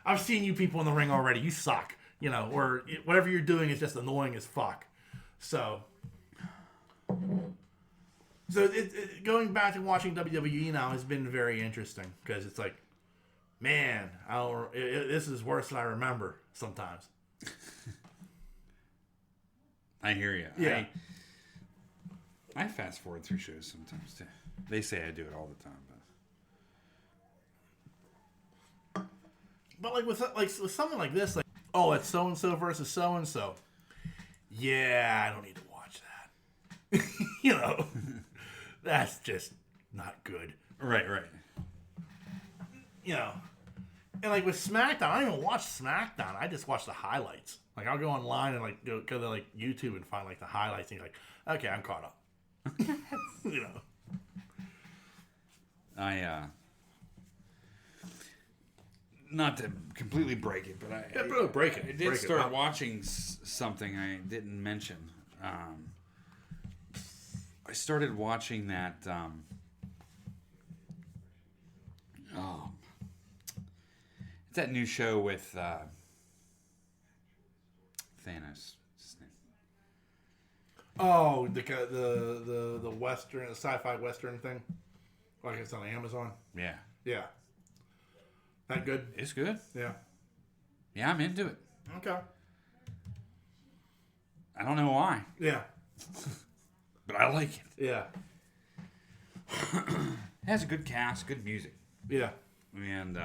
I've seen you people in the ring already. You suck. Or whatever you're doing is just annoying as fuck. So going back and watching WWE now has been very interesting because it's like, man, this is worse than I remember sometimes. I hear you. Yeah. I fast forward through shows sometimes too. They say I do it all the time, but with something like this, like, oh, it's so and so versus so and so. Yeah, I don't need to watch that. That's just not good. Right. And like with SmackDown, I don't even watch SmackDown. I just watch the highlights. Like, I'll go online and like go to like YouTube and find like the highlights and you're like, okay, I'm caught up. I not to completely break it, but I did start watching something I didn't mention. I started watching that. It's that new show with Thanos. What's his name? Oh, the western, the sci-fi western thing, like it's on Amazon. Yeah. That good? It's good. Yeah. Yeah, I'm into it. Okay. I don't know why. Yeah. But I like it. Yeah. It has a good cast, good music. Yeah. And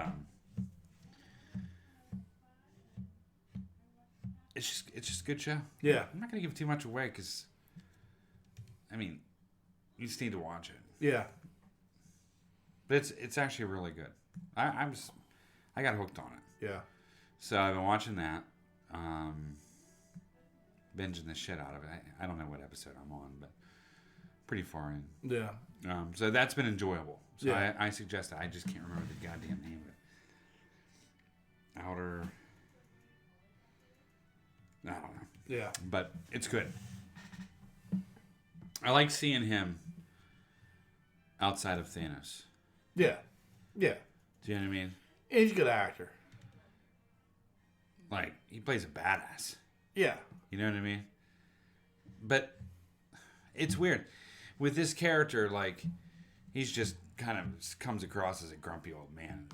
it's just a good show. Yeah. I'm not going to give too much away because, I mean, you just need to watch it. Yeah. But it's actually really good. I got hooked on it. Yeah. So I've been watching that. Binging the shit out of it. I don't know what episode I'm on, but pretty far in. Yeah. So that's been enjoyable. So yeah. I suggest it. I just can't remember the goddamn name of it. Outer. I don't know. Yeah. But it's good. I like seeing him outside of Thanos. Yeah. Yeah. Do you know what I mean? He's a good actor. Like, he plays a badass. Yeah. You know what I mean? But it's weird. With this character, like, he's just kind of comes across as a grumpy old man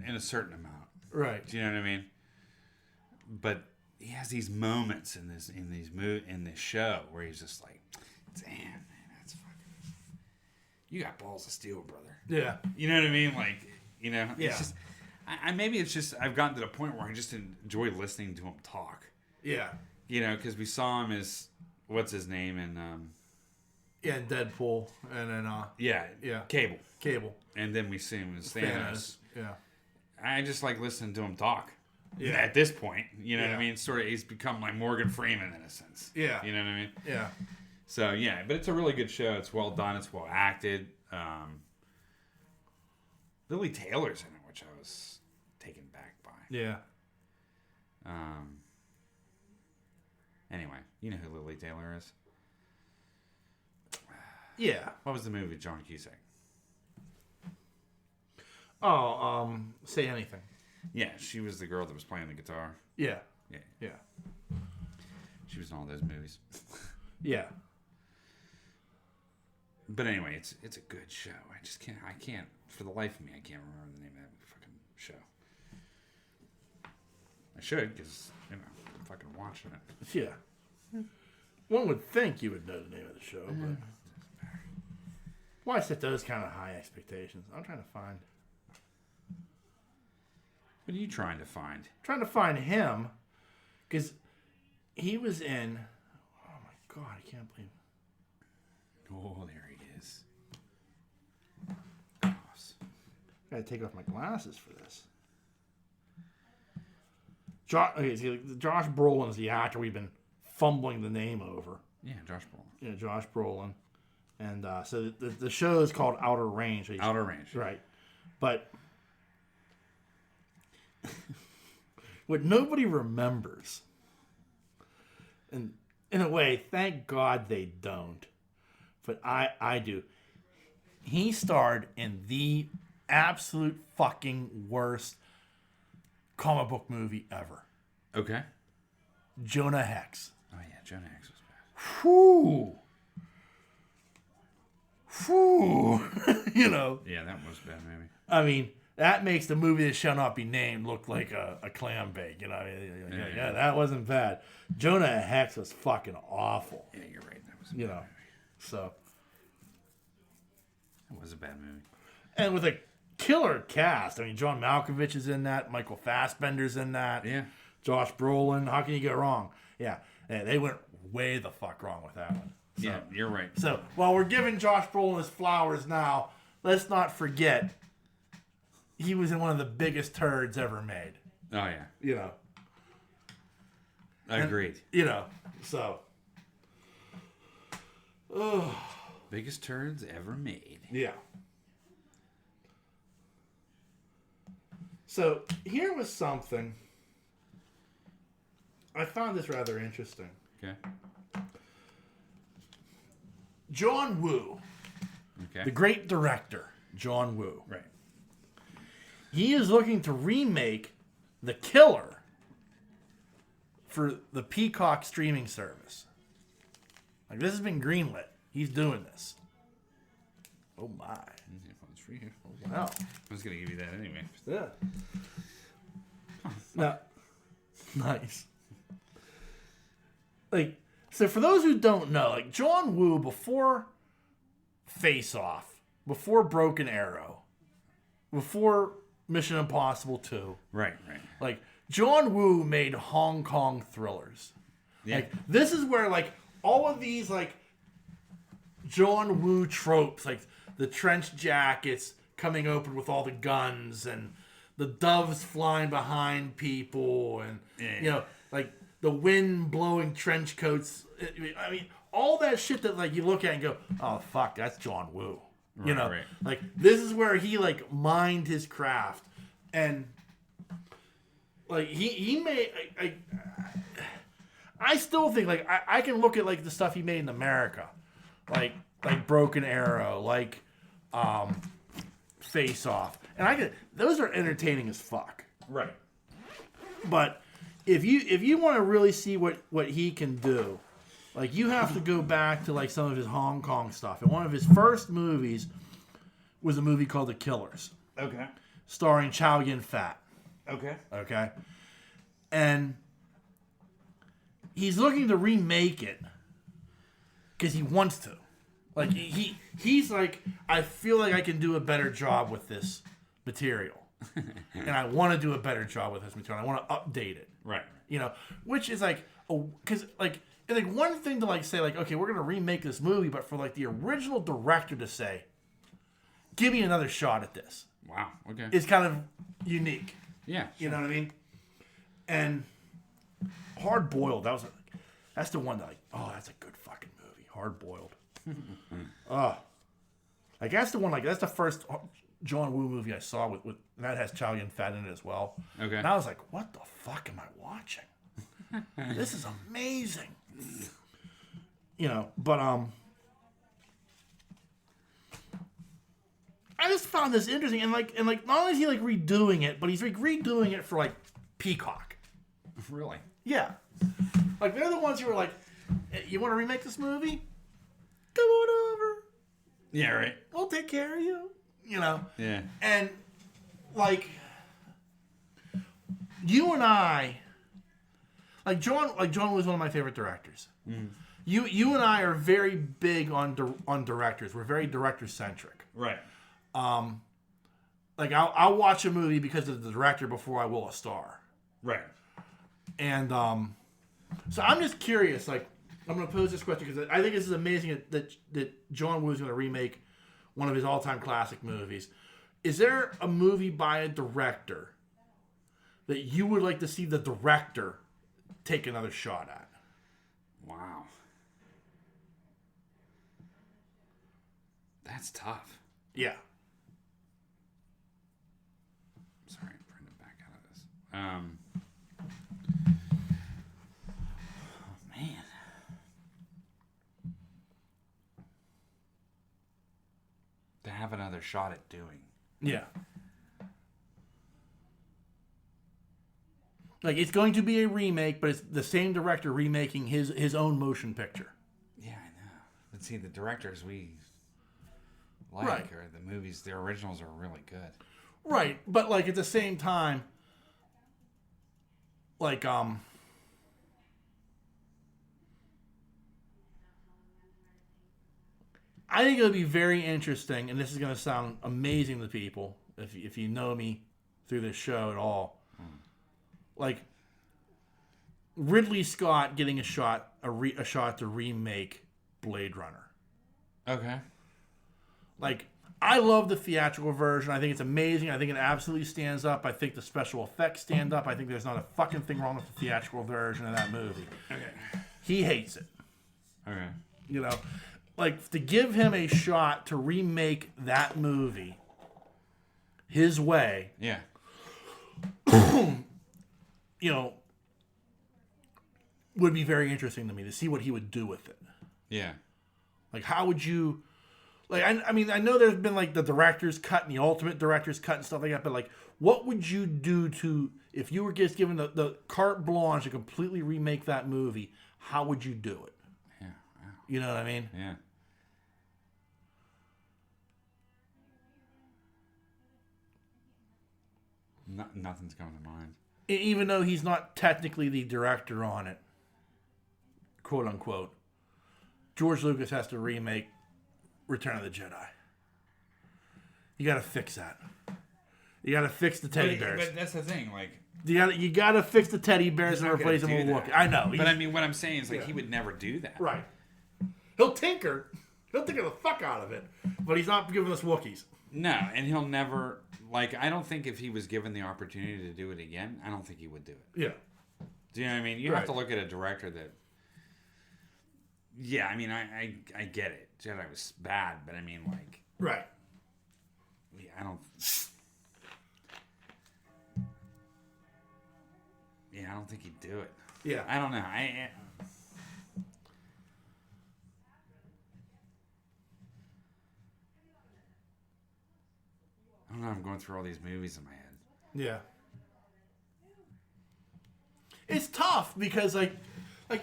in a certain amount. Right. Do you know what I mean? But he has these moments in this show where he's just like, damn, man, that's fucking... You got balls of steel, brother. Yeah. You know what I mean? Like, you know, yeah. It's just... maybe it's just I've gotten to the point where I just enjoy listening to him talk. Yeah. You know, because we saw him as... What's his name? And yeah, Deadpool, and then yeah, Cable, and then we see him as Thanos. Yeah, I just like listening to him talk. Yeah, at this point, you know what I mean. Sort of, he's become like Morgan Freeman in a sense. Yeah, you know what I mean. Yeah. So yeah, but it's a really good show. It's well done. It's well acted. Lily Taylor's in it, which I was taken back by. Yeah. Anyway, you know who Lily Taylor is? Yeah. What was the movie with John Cusack? Oh, Say Anything. Yeah, she was the girl that was playing the guitar. Yeah. Yeah. Yeah. She was in all those movies. Yeah. But anyway, it's a good show. I can't, for the life of me, I can't remember the name of that fucking show. I should, because, you know, I'm fucking watching it. Yeah. One would think you would know the name of the show, but... Why set those kind of high expectations? I'm trying to find... What are you trying to find? Trying to find him, because he was in... Oh my God, I can't believe... Oh, there he is. Gotta take off my glasses for this. Josh Brolin's the actor we've been fumbling the name over. Yeah, Josh Brolin. Yeah, Josh Brolin. And so the show is called Outer Range. Outer Range. Right. But what nobody remembers, and in a way, thank God they don't, but I do. He starred in the absolute fucking worst comic book movie ever. Okay. Jonah Hex. Oh yeah, Jonah Hex was bad. Whew. Whew. You know. Yeah, that was a bad movie. I mean, that makes the movie that shall not be named look like a clam bake. You know. Yeah, that wasn't bad. Jonah Hex was fucking awful. Yeah, you're right. That was a bad movie. So. That was a bad movie. And with a killer cast. I mean, John Malkovich is in that. Michael Fassbender's in that. Yeah. Josh Brolin. How can you go wrong? Yeah. They went way the fuck wrong with that one. So, yeah, you're right. So, while we're giving Josh Brolin his flowers now, let's not forget he was in one of the biggest turds ever made. Oh, yeah. You know. Agreed. You know, so. Ugh. Biggest turds ever made. Yeah. So, here was something. I found this rather interesting. Okay. John Woo. Okay. The great director, John Woo. Right. He is looking to remake The Killer for the Peacock streaming service. Like, this has been greenlit. He's doing this. Oh, my. It's free here. Oh, wow. I was going to give you that anyway. Yeah. Now, nice. Like, so for those who don't know, like, John Woo, before Face Off, before Broken Arrow, before Mission Impossible 2. Right. Like, John Woo made Hong Kong thrillers. Yeah. Like, this is where, like, all of these, like, John Woo tropes, like the trench jackets coming open with all the guns and the doves flying behind people and, you know, like the wind blowing trench coats. I mean, all that shit that, like, you look at and go, oh, fuck, that's John Woo. You know, like, this is where he, like, mined his craft. And, like, he made, I still think, like, I can look at, like, the stuff he made in America. Like Broken Arrow, like Face Off. And those are entertaining as fuck. Right. But if you want to really see what he can do, like you have to go back to like some of his Hong Kong stuff. And one of his first movies was a movie called The Killers. Okay. Starring Chow Yun-fat. Okay. Okay. And he's looking to remake it because he wants to. Like he's like, I feel like I can do a better job with this material. And I want to do a better job with this material. I want to update it. Right. You know, which is like, because like, it's like one thing to like say like, okay, we're gonna remake this movie, but for like the original director to say, give me another shot at this. Wow. Okay. It's kind of unique. Yeah. Sure. You know what I mean? And Hard Boiled, that's the one that like, oh, that's a good fucking movie. Hard Boiled. Like that's the one, like that's the first John Woo movie I saw with that has Chow Yun-fat in it as well. Okay. And I was like, what the fuck am I watching? This is amazing. You know, but I just found this interesting, and like not only is he like redoing it, but he's like redoing it for like Peacock. Really? Yeah. Like they're the ones who are like, you want to remake this movie? Come on over. Yeah, right. We'll take care of you. You know? Yeah. And like you and I, like John was one of my favorite directors. Mm. You and I are very big on directors. We're very director centric. Right. Like I'll watch a movie because of the director before I will a star. Right. And so I'm just curious. Like I'm going to pose this question because I think this is amazing that John Woo is going to remake one of his all-time classic movies. Is there a movie by a director that you would like to see the director take another shot at? Wow. That's tough. Yeah. Sorry, bring it back out of this. Oh, man. To have another shot at doing. Yeah. Like, it's going to be a remake, but it's the same director remaking his own motion picture. Yeah, I know. But see, the directors we like, right, or the movies, the originals are really good. Right, but, like, at the same time, like, I think it would be very interesting, and this is going to sound amazing to people, if you know me through this show at all. Like Ridley Scott getting a shot to remake Blade Runner. Okay. Like, I love the theatrical version. I think it's amazing. I think it absolutely stands up. I think the special effects stand up. I think there's not a fucking thing wrong with the theatrical version of that movie. Okay. He hates it. Okay. You know, like to give him a shot to remake that movie his way. Yeah. You know, would be very interesting to me to see what he would do with it. Yeah. Like, how would you... Like, I mean, I know there's been, like, the director's cut and the ultimate director's cut and stuff like that, but, like, what would you do to... If you were just given the carte blanche to completely remake that movie, how would you do it? Yeah. Wow. You know what I mean? Yeah. Nothing's coming to mind. Even though he's not technically the director on it, quote unquote, George Lucas has to remake Return of the Jedi. You got to fix that. You got to fix the teddy bears. But that's the thing, like you got to fix the teddy bears and replace them with Wookiee. I know, but I mean, what I'm saying is like he would never do that. Right? He'll tinker the fuck out of it, but he's not giving us Wookiees. No, and he'll never. Like, I don't think if he was given the opportunity to do it again, I don't think he would do it. Yeah. Do you know what I mean? You have to look at a director that... Yeah, I mean, I get it. Jedi was bad, but I mean, like... Right. Yeah, I don't... Yeah, I don't think he'd do it. Yeah. I don't know. I don't know. I'm going going through all these movies in my head. Yeah. It's tough because like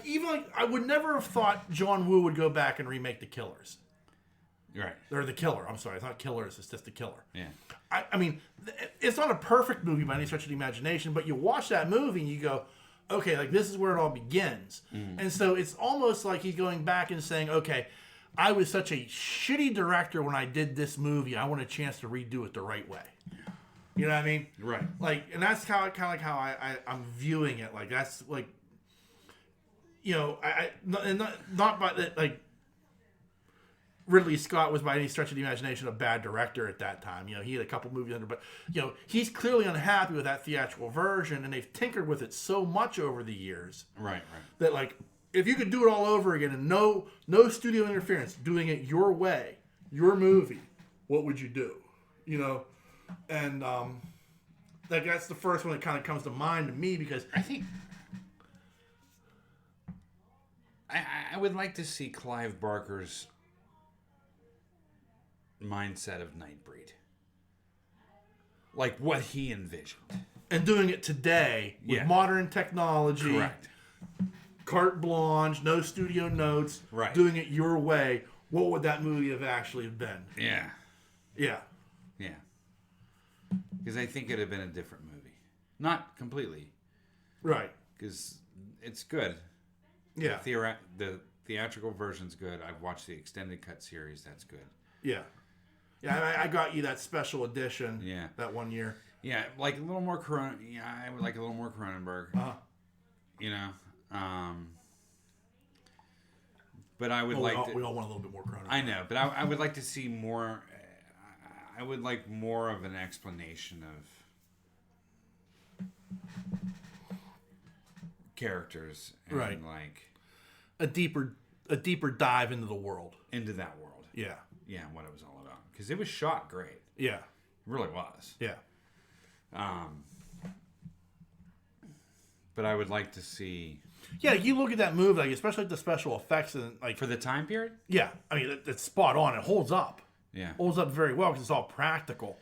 even like I would never have thought John Woo would go back and remake The Killers. Right. Or The Killer. I'm sorry, it's not Killers. It's just The Killer. Yeah. I mean, it's not a perfect movie by any stretch of the imagination, but you watch that movie and you go, okay, like this is where it all begins. And so it's almost like he's going back and saying, okay, I was such a shitty director when I did this movie. I want a chance to redo it the right way. You know what I mean? Right. Like, and that's kind of like how I'm viewing it. Like that's like, you know, not by that like. Ridley Scott was by any stretch of the imagination a bad director at that time. You know, he had a couple movies under, but you know, he's clearly unhappy with that theatrical version, and they've tinkered with it so much over the years. Right. That like, if you could do it all over again and no studio interference, doing it your way, your movie, what would you do? You know, and like that's the first one that kind of comes to mind to me because I think I would like to see Clive Barker's mindset of Nightbreed, like what he envisioned, and doing it today with modern technology, correct, carte blanche, no studio notes, right, doing it your way. What would that movie have actually been? Yeah. Because I think it'd have been a different movie, not completely, right? Because it's good. Yeah, the theatrical version's good. I've watched the extended cut series. That's good. Yeah. I got you that special edition. Yeah. That one year. Yeah, like a little more I would like a little more Cronenberg. You know, but I would we all want a little bit more Cronenberg. I know, but I would like to see more. I would like more of an explanation of characters and like a deeper dive into the world, into that world. Yeah. Yeah, what it was all about. Because it was shot great. Yeah. It really was. Yeah. But I would like to see... Yeah, you look at that movie, like especially like the special effects and like... For the time period? Yeah. I mean, it's spot on. It holds up. Yeah. It holds up very well because it's all practical.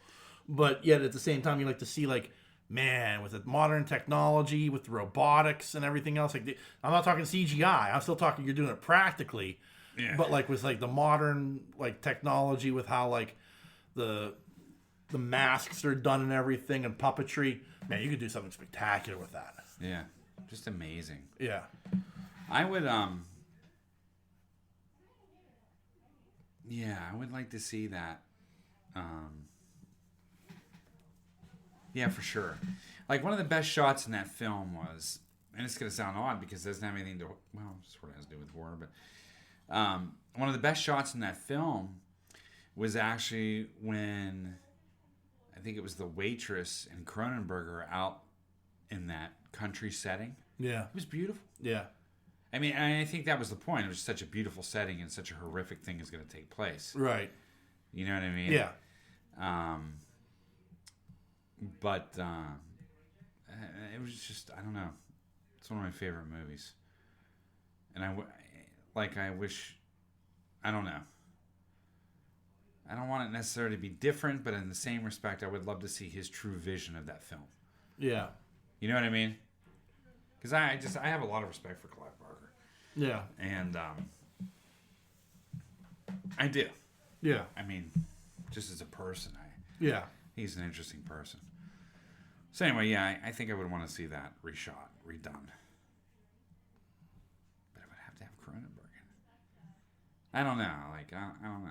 But yet at the same time, you like to see like, man, with the modern technology, with the robotics and everything else. Like, I'm not talking CGI. I'm still talking you're doing it practically. Yeah. But like with like the modern like technology with how like the masks are done and everything and puppetry, man, you could do something spectacular with that. Yeah. Just amazing. Yeah. I would yeah, I would like to see that. Yeah, for sure. Like one of the best shots in that film was, and it's gonna sound odd because it doesn't have anything to sort of has to do with horror, but one of the best shots in that film was actually when I think it was the waitress and Cronenberg are out in that country setting. Yeah. It was beautiful. Yeah. I mean, I think that was the point. It was such a beautiful setting and such a horrific thing is going to take place. Right. You know what I mean? Yeah. But it was just, I don't know. It's one of my favorite movies. And I wish, I don't know. I don't want it necessarily to be different, but in the same respect, I would love to see his true vision of that film. Yeah. You know what I mean? Because I have a lot of respect for Clive Barker. Yeah. And I do. Yeah. I mean, just as a person, yeah, he's an interesting person. So anyway, yeah, I think I would want to see that redone. But I would have to have Cronenberg in it. I don't know. Like, I don't know.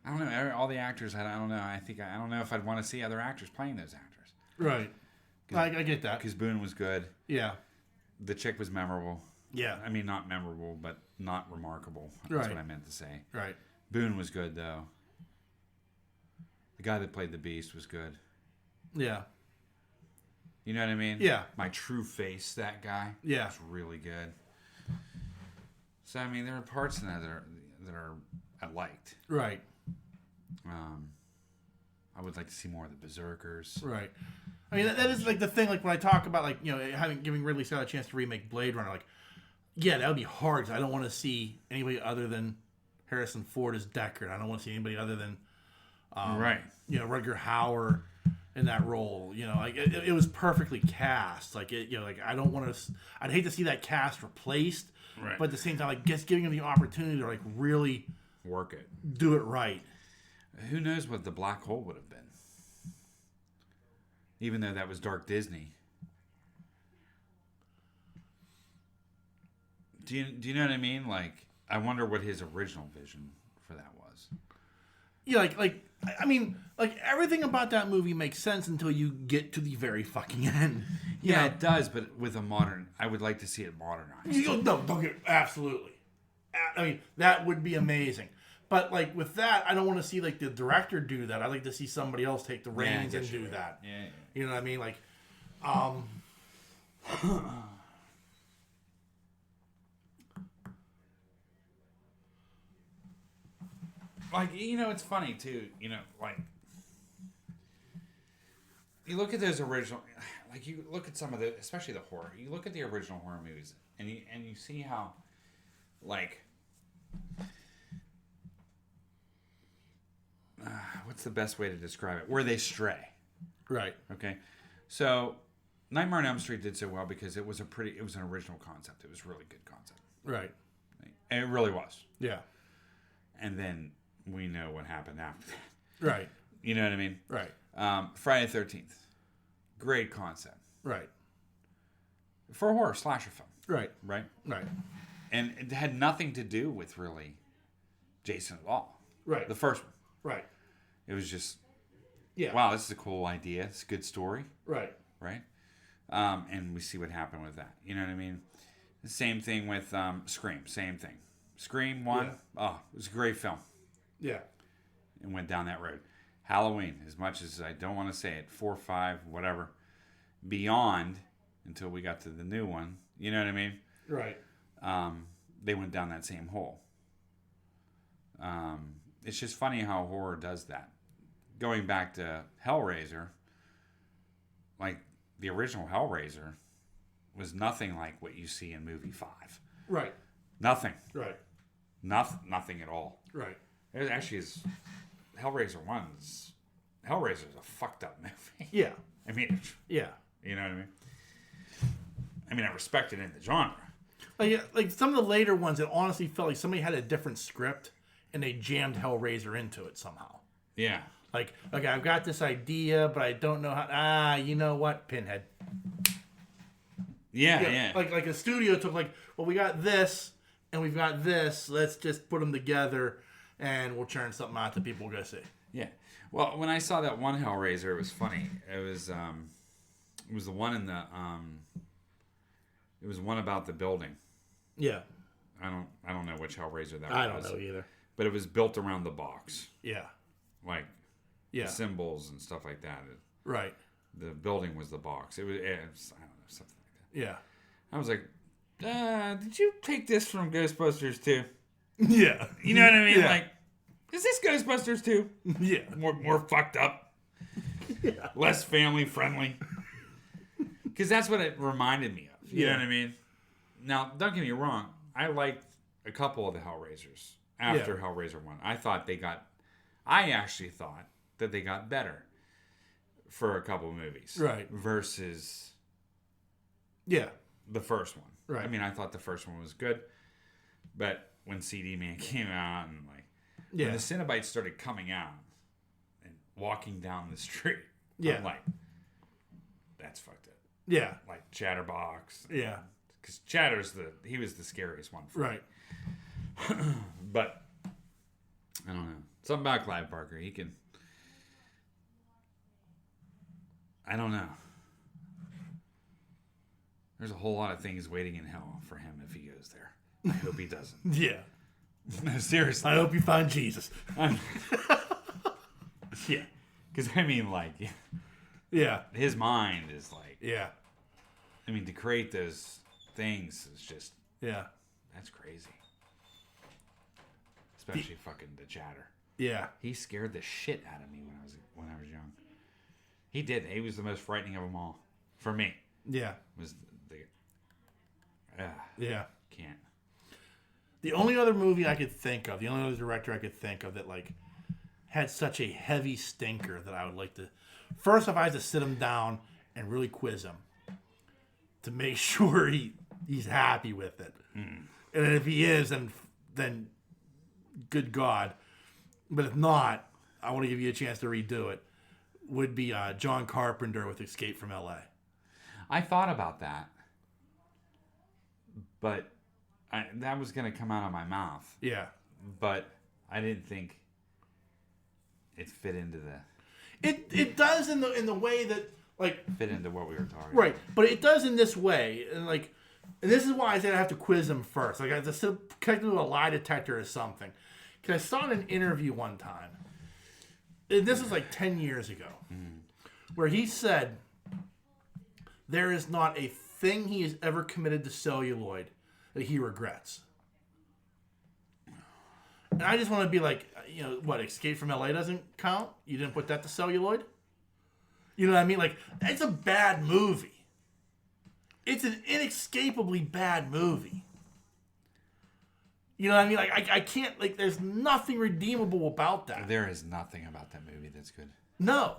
I don't know. All the actors, I don't know. I don't know if I'd want to see other actors playing those actors. Right. I get that. Because Boone was good. Yeah. The chick was memorable. Yeah. I mean, not memorable, but not remarkable. That's Right. what I meant to say. Right. Boone was good, though. The guy that played the Beast was good. Yeah. You know what I mean? Yeah. My True Face, that guy. Yeah. Was really good. So, I mean, there are parts in that that are I liked. Right. I would like to see more of the Berserkers. Right. I mean, that is like the thing. Like when I talk about like giving Ridley Scott a chance to remake Blade Runner, like yeah, that would be hard. 'Cause I don't want to see anybody other than Harrison Ford as Deckard. I don't want to see anybody other than Right. You know, Rutger Hauer in that role. You know, like it was perfectly cast. Like you know, like I don't want to. I'd hate to see that cast replaced. Right. But at the same time, like just giving them the opportunity to like really work it, do it right. Who knows what the black hole would have been? Even though that was dark Disney. Do you know what I mean? Like, I wonder what his original vision for that was. Yeah, I mean, like everything about that movie makes sense until you get to the very fucking end. Yeah, it does, but with a modern, I would like to see it modernized. You go, no, don't get absolutely. I mean, that would be amazing. But like with that, I don't want to see like the director do that. I'd like to see somebody else take the reins and do that. Yeah. You know what I mean? Like, like, you know, it's funny too. You know, like you look at those original, like you look at some of the, especially the horror. You look at the original horror movies, and you see how, like, what's the best way to describe it? Where they stray. right. Okay, so Nightmare on Elm Street did so well because it was an original concept. It was a really good concept. Right. And it really was. Yeah. And then we know what happened after that. Right. You know what I mean? Right. Friday the 13th. Great concept. Right. For a horror slasher film. Right. Right? Right. And it had nothing to do with really Jason at all. Right. The first one. Right. It was just, yeah. wow, this is a cool idea. It's a good story. Right. Right? And we see what happened with that. You know what I mean? The same thing with Scream. Same thing. Scream 1. Yeah. Oh, it was a great film. Yeah. And went down that road. Halloween, as much as I don't want to say it, 4, 5, whatever, beyond until we got to the new one. You know what I mean? Right. They went down that same hole. It's just funny how horror does that. Going back to Hellraiser, like the original Hellraiser was nothing like what you see in movie 5. Right. Nothing. Right. Nothing at all. Right. It actually is. Hellraiser 1's. Hellraiser is a fucked up movie. Yeah. I mean, Yeah. you know what I mean? I mean, I respect it in the genre. Like some of the later ones, it honestly felt like somebody had a different script and they jammed Hellraiser into it somehow. Yeah. Like, okay, I've got this idea, but I don't know how. You know what? Pinhead. Yeah. Like a studio took like, well, we got this and we've got this. Let's just put them together and we'll churn something out that people will go see. Yeah. Well, when I saw that one Hellraiser, it was funny. It was the one in the it was one about the building. Yeah. I don't know which Hellraiser that was. I don't know either. But it was built around the box. Yeah. Like symbols and stuff like that. Right. The building was the box. It was I don't know, something like that. Yeah. I was like, did you take this from Ghostbusters 2? Yeah. You know what I mean? Yeah. Like, is this Ghostbusters 2? Yeah. More fucked up. Yeah. Less family friendly. Because that's what it reminded me of. You know what I mean? Now, don't get me wrong. I liked a couple of the Hellraisers after Hellraiser 1. I actually thought that they got better for a couple of movies. Right. Versus the first one. Right. I mean, I thought the first one was good. But when CD Man came out and when the Cenobites started coming out and walking down the street, I'm like, that's fucked up. Yeah. Like Chatterbox. Yeah. Because Chatter's he was the scariest one for me. Right. But I don't know. Something about Clive Barker. He can. I don't know. There's a whole lot of things waiting in hell for him if he goes there. I hope he doesn't. Yeah. No, seriously. I hope you find Jesus. Yeah. Because, I mean, yeah. his mind is like. Yeah. I mean, to create those things is just. Yeah. That's crazy. Especially fucking the Chatter. Yeah. He scared the shit out of me when I was young. He did. He was the most frightening of them all. For me. Yeah. Was yeah. Can't. The only other movie I could think of, the only other director I could think of that had such a heavy stinker that I would like to. First off, I had to sit him down and really quiz him to make sure he's happy with it. And if he is, then good God. But if not, I want to give you a chance to redo it. Would be John Carpenter with Escape from L.A. I thought about that, but that was going to come out of my mouth. Yeah. But I didn't think it fit into It does in the way that fit into what we were talking right, about. but it does in this way, and this is why I said I have to quiz him first. I have to connect him to a lie detector or something. Because I saw in an interview one time, and this was 10 years ago, where he said there is not a thing he has ever committed to celluloid that he regrets. And I just want to be Escape from LA doesn't count? You didn't put that to celluloid? You know what I mean? It's a bad movie. It's an inescapably bad movie. You know what I mean? I can't, there's nothing redeemable about that. There is nothing about that movie that's good. No.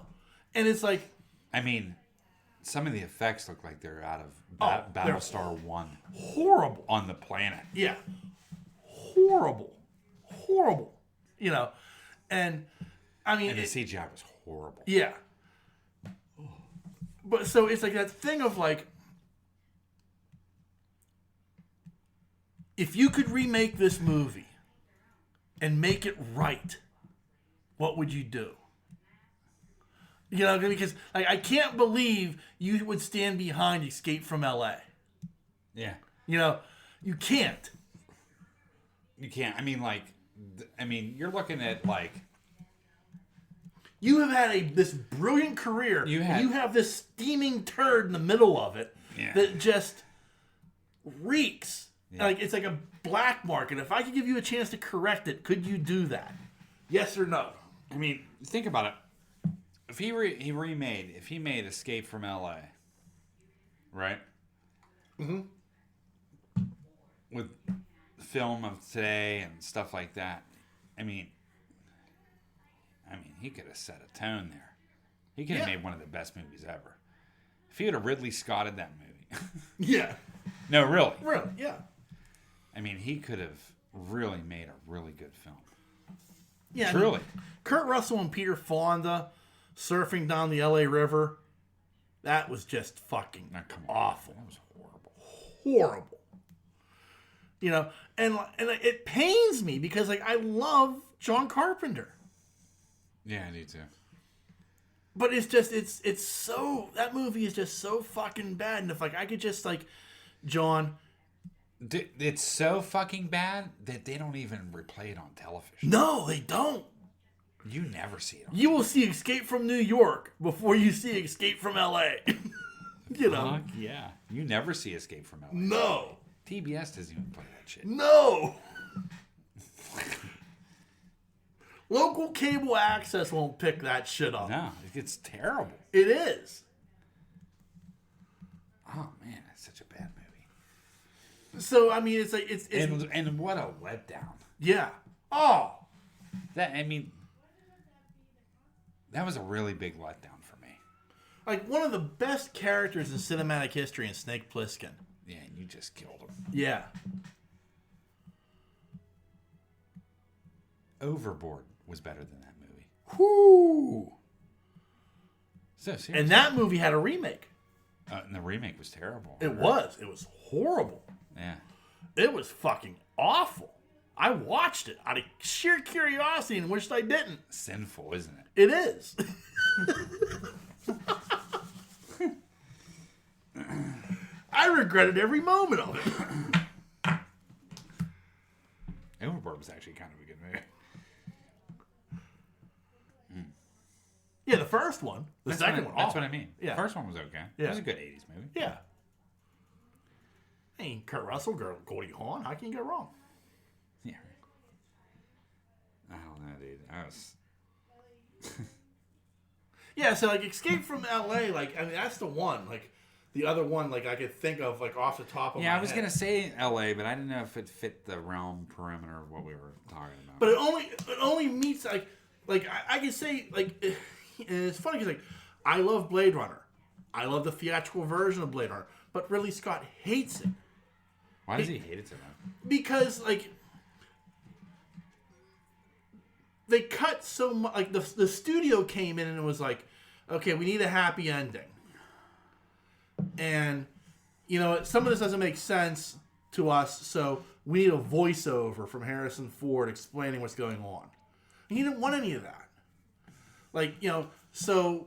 And it's I mean, some of the effects look like they're out of Battlestar 1. Horrible. On the planet. Yeah. Horrible. And I mean... And the CGI was horrible. Yeah. But so it's that thing of if you could remake this movie and make it right, what would you do? Because I can't believe you would stand behind Escape from LA. Yeah. You can't. You can't. I mean, you're looking at you have had this brilliant career. You have this steaming turd in the middle of it that just reeks. Yeah. It's like a black mark. And if I could give you a chance to correct it, could you do that? Yes or no? I mean, think about it. If he made Escape from LA, right? Mm-hmm. With film of today and stuff like that, I mean, he could have set a tone there. He could have made one of the best movies ever. If he would have Ridley Scotted that movie. Yeah. No, really. Really, yeah. I mean, he could have really made a really good film. Yeah. Truly. Kurt Russell and Peter Fonda surfing down the LA River. That was just fucking awful. That was horrible. Horrible. And it pains me because I love John Carpenter. Yeah, I do too. But it's just it's so that movie is just so fucking bad. And if I could just John, it's so fucking bad that they don't even replay it on television. No, they don't. You never see it. You will see Escape from New York before you see Escape from LA. Fuck yeah. You never see Escape from LA. No. TBS doesn't even play that shit. No. Local cable access won't pick that shit up. No, it's terrible. It is. Oh man, it's such a bad movie. So I mean, it's and what a letdown. Yeah. Oh. That was a really big letdown for me. One of the best characters in cinematic history in Snake Plissken. Yeah, and you just killed him. Yeah. Overboard was better than that movie. Whoo! So seriously. And that movie had a remake. And the remake was terrible. It was. It was horrible. Yeah. It was fucking awful. I watched it out of sheer curiosity and wished I didn't. Sinful, isn't it? It is. I regretted every moment of it. Overboard was actually kind of a good movie. Yeah, the first one. The second one. That's what I mean. Yeah. The first one was okay. Yeah. It was a good 80s movie. Yeah. I mean, Kurt Russell, Goldie Hawn. How can you go wrong? Yeah. I don't know, dude. I was... Yeah, so Escape from LA, that's the one. The other one, I could think of, off the top of my head. Yeah, I was going to say LA, but I didn't know if it fit the realm perimeter of what we were talking about. But it only meets, like I can say like, and it's funny because like I love Blade Runner, I love the theatrical version of Blade Runner, but Ridley Scott hates it. Why does he hate it so much? Because like they cut so much. Like the studio came in and it was like, okay, we need a happy ending, and you know some of this doesn't make sense to us, so we need a voiceover from Harrison Ford explaining what's going on. And he didn't want any of that. Like, you know, so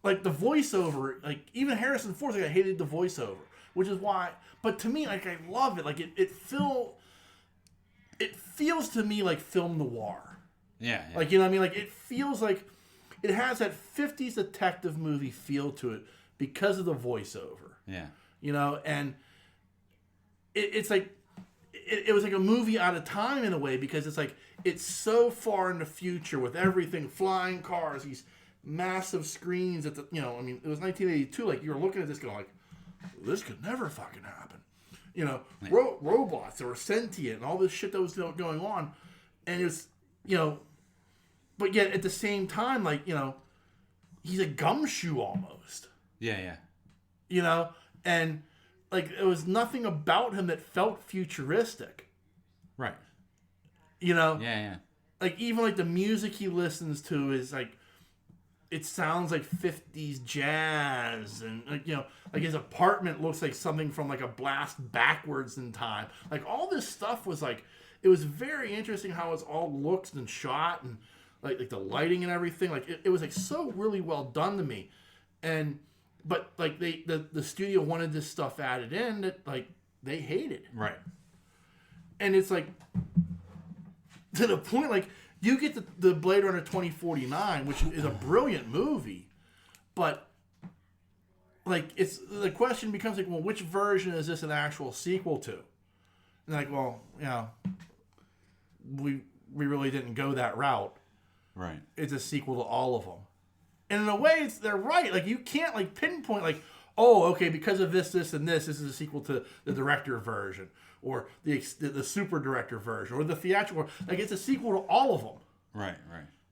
like the voiceover, like even Harrison Ford, like I hated the voiceover, which is why. But to me, like I love it. Like it feels to me like film noir. Yeah. Like, you know what I mean? Like it feels like it has that 50s detective movie feel to it because of the voiceover. Yeah. You know, and it's like it was like a movie out of time in a way because it's like it's so far in the future with everything, flying cars, these massive screens at the, you know, I mean, it was 1982. Like you were looking at this going like, this could never fucking happen. You know, robots that were sentient and all this shit that was going on, and it's, you know, but yet at the same time, like, you know, he's a gumshoe almost. Yeah. You know, and like there was nothing about him that felt futuristic. Right. You know? Yeah. Like even like the music he listens to is like it sounds like 50s jazz, and like, you know, like his apartment looks like something from like a blast backwards in time. Like all this stuff was like, it was very interesting how it's all looked and shot, and like the lighting and everything. Like it was like so really well done to me. And but like the studio wanted this stuff added in that like they hated. Right. And it's like to the point like you get the Blade Runner 2049, which is a brilliant movie, but like it's the question becomes like, well, which version is this an actual sequel to? And like, well, you know, we really didn't go that route. Right. It's a sequel to all of them. And in a way, they're right. Like, you can't, like, pinpoint, like, oh, okay, because of this, and this is a sequel to the director version, or the super director version, or the theatrical. Like, it's a sequel to all of them. Right.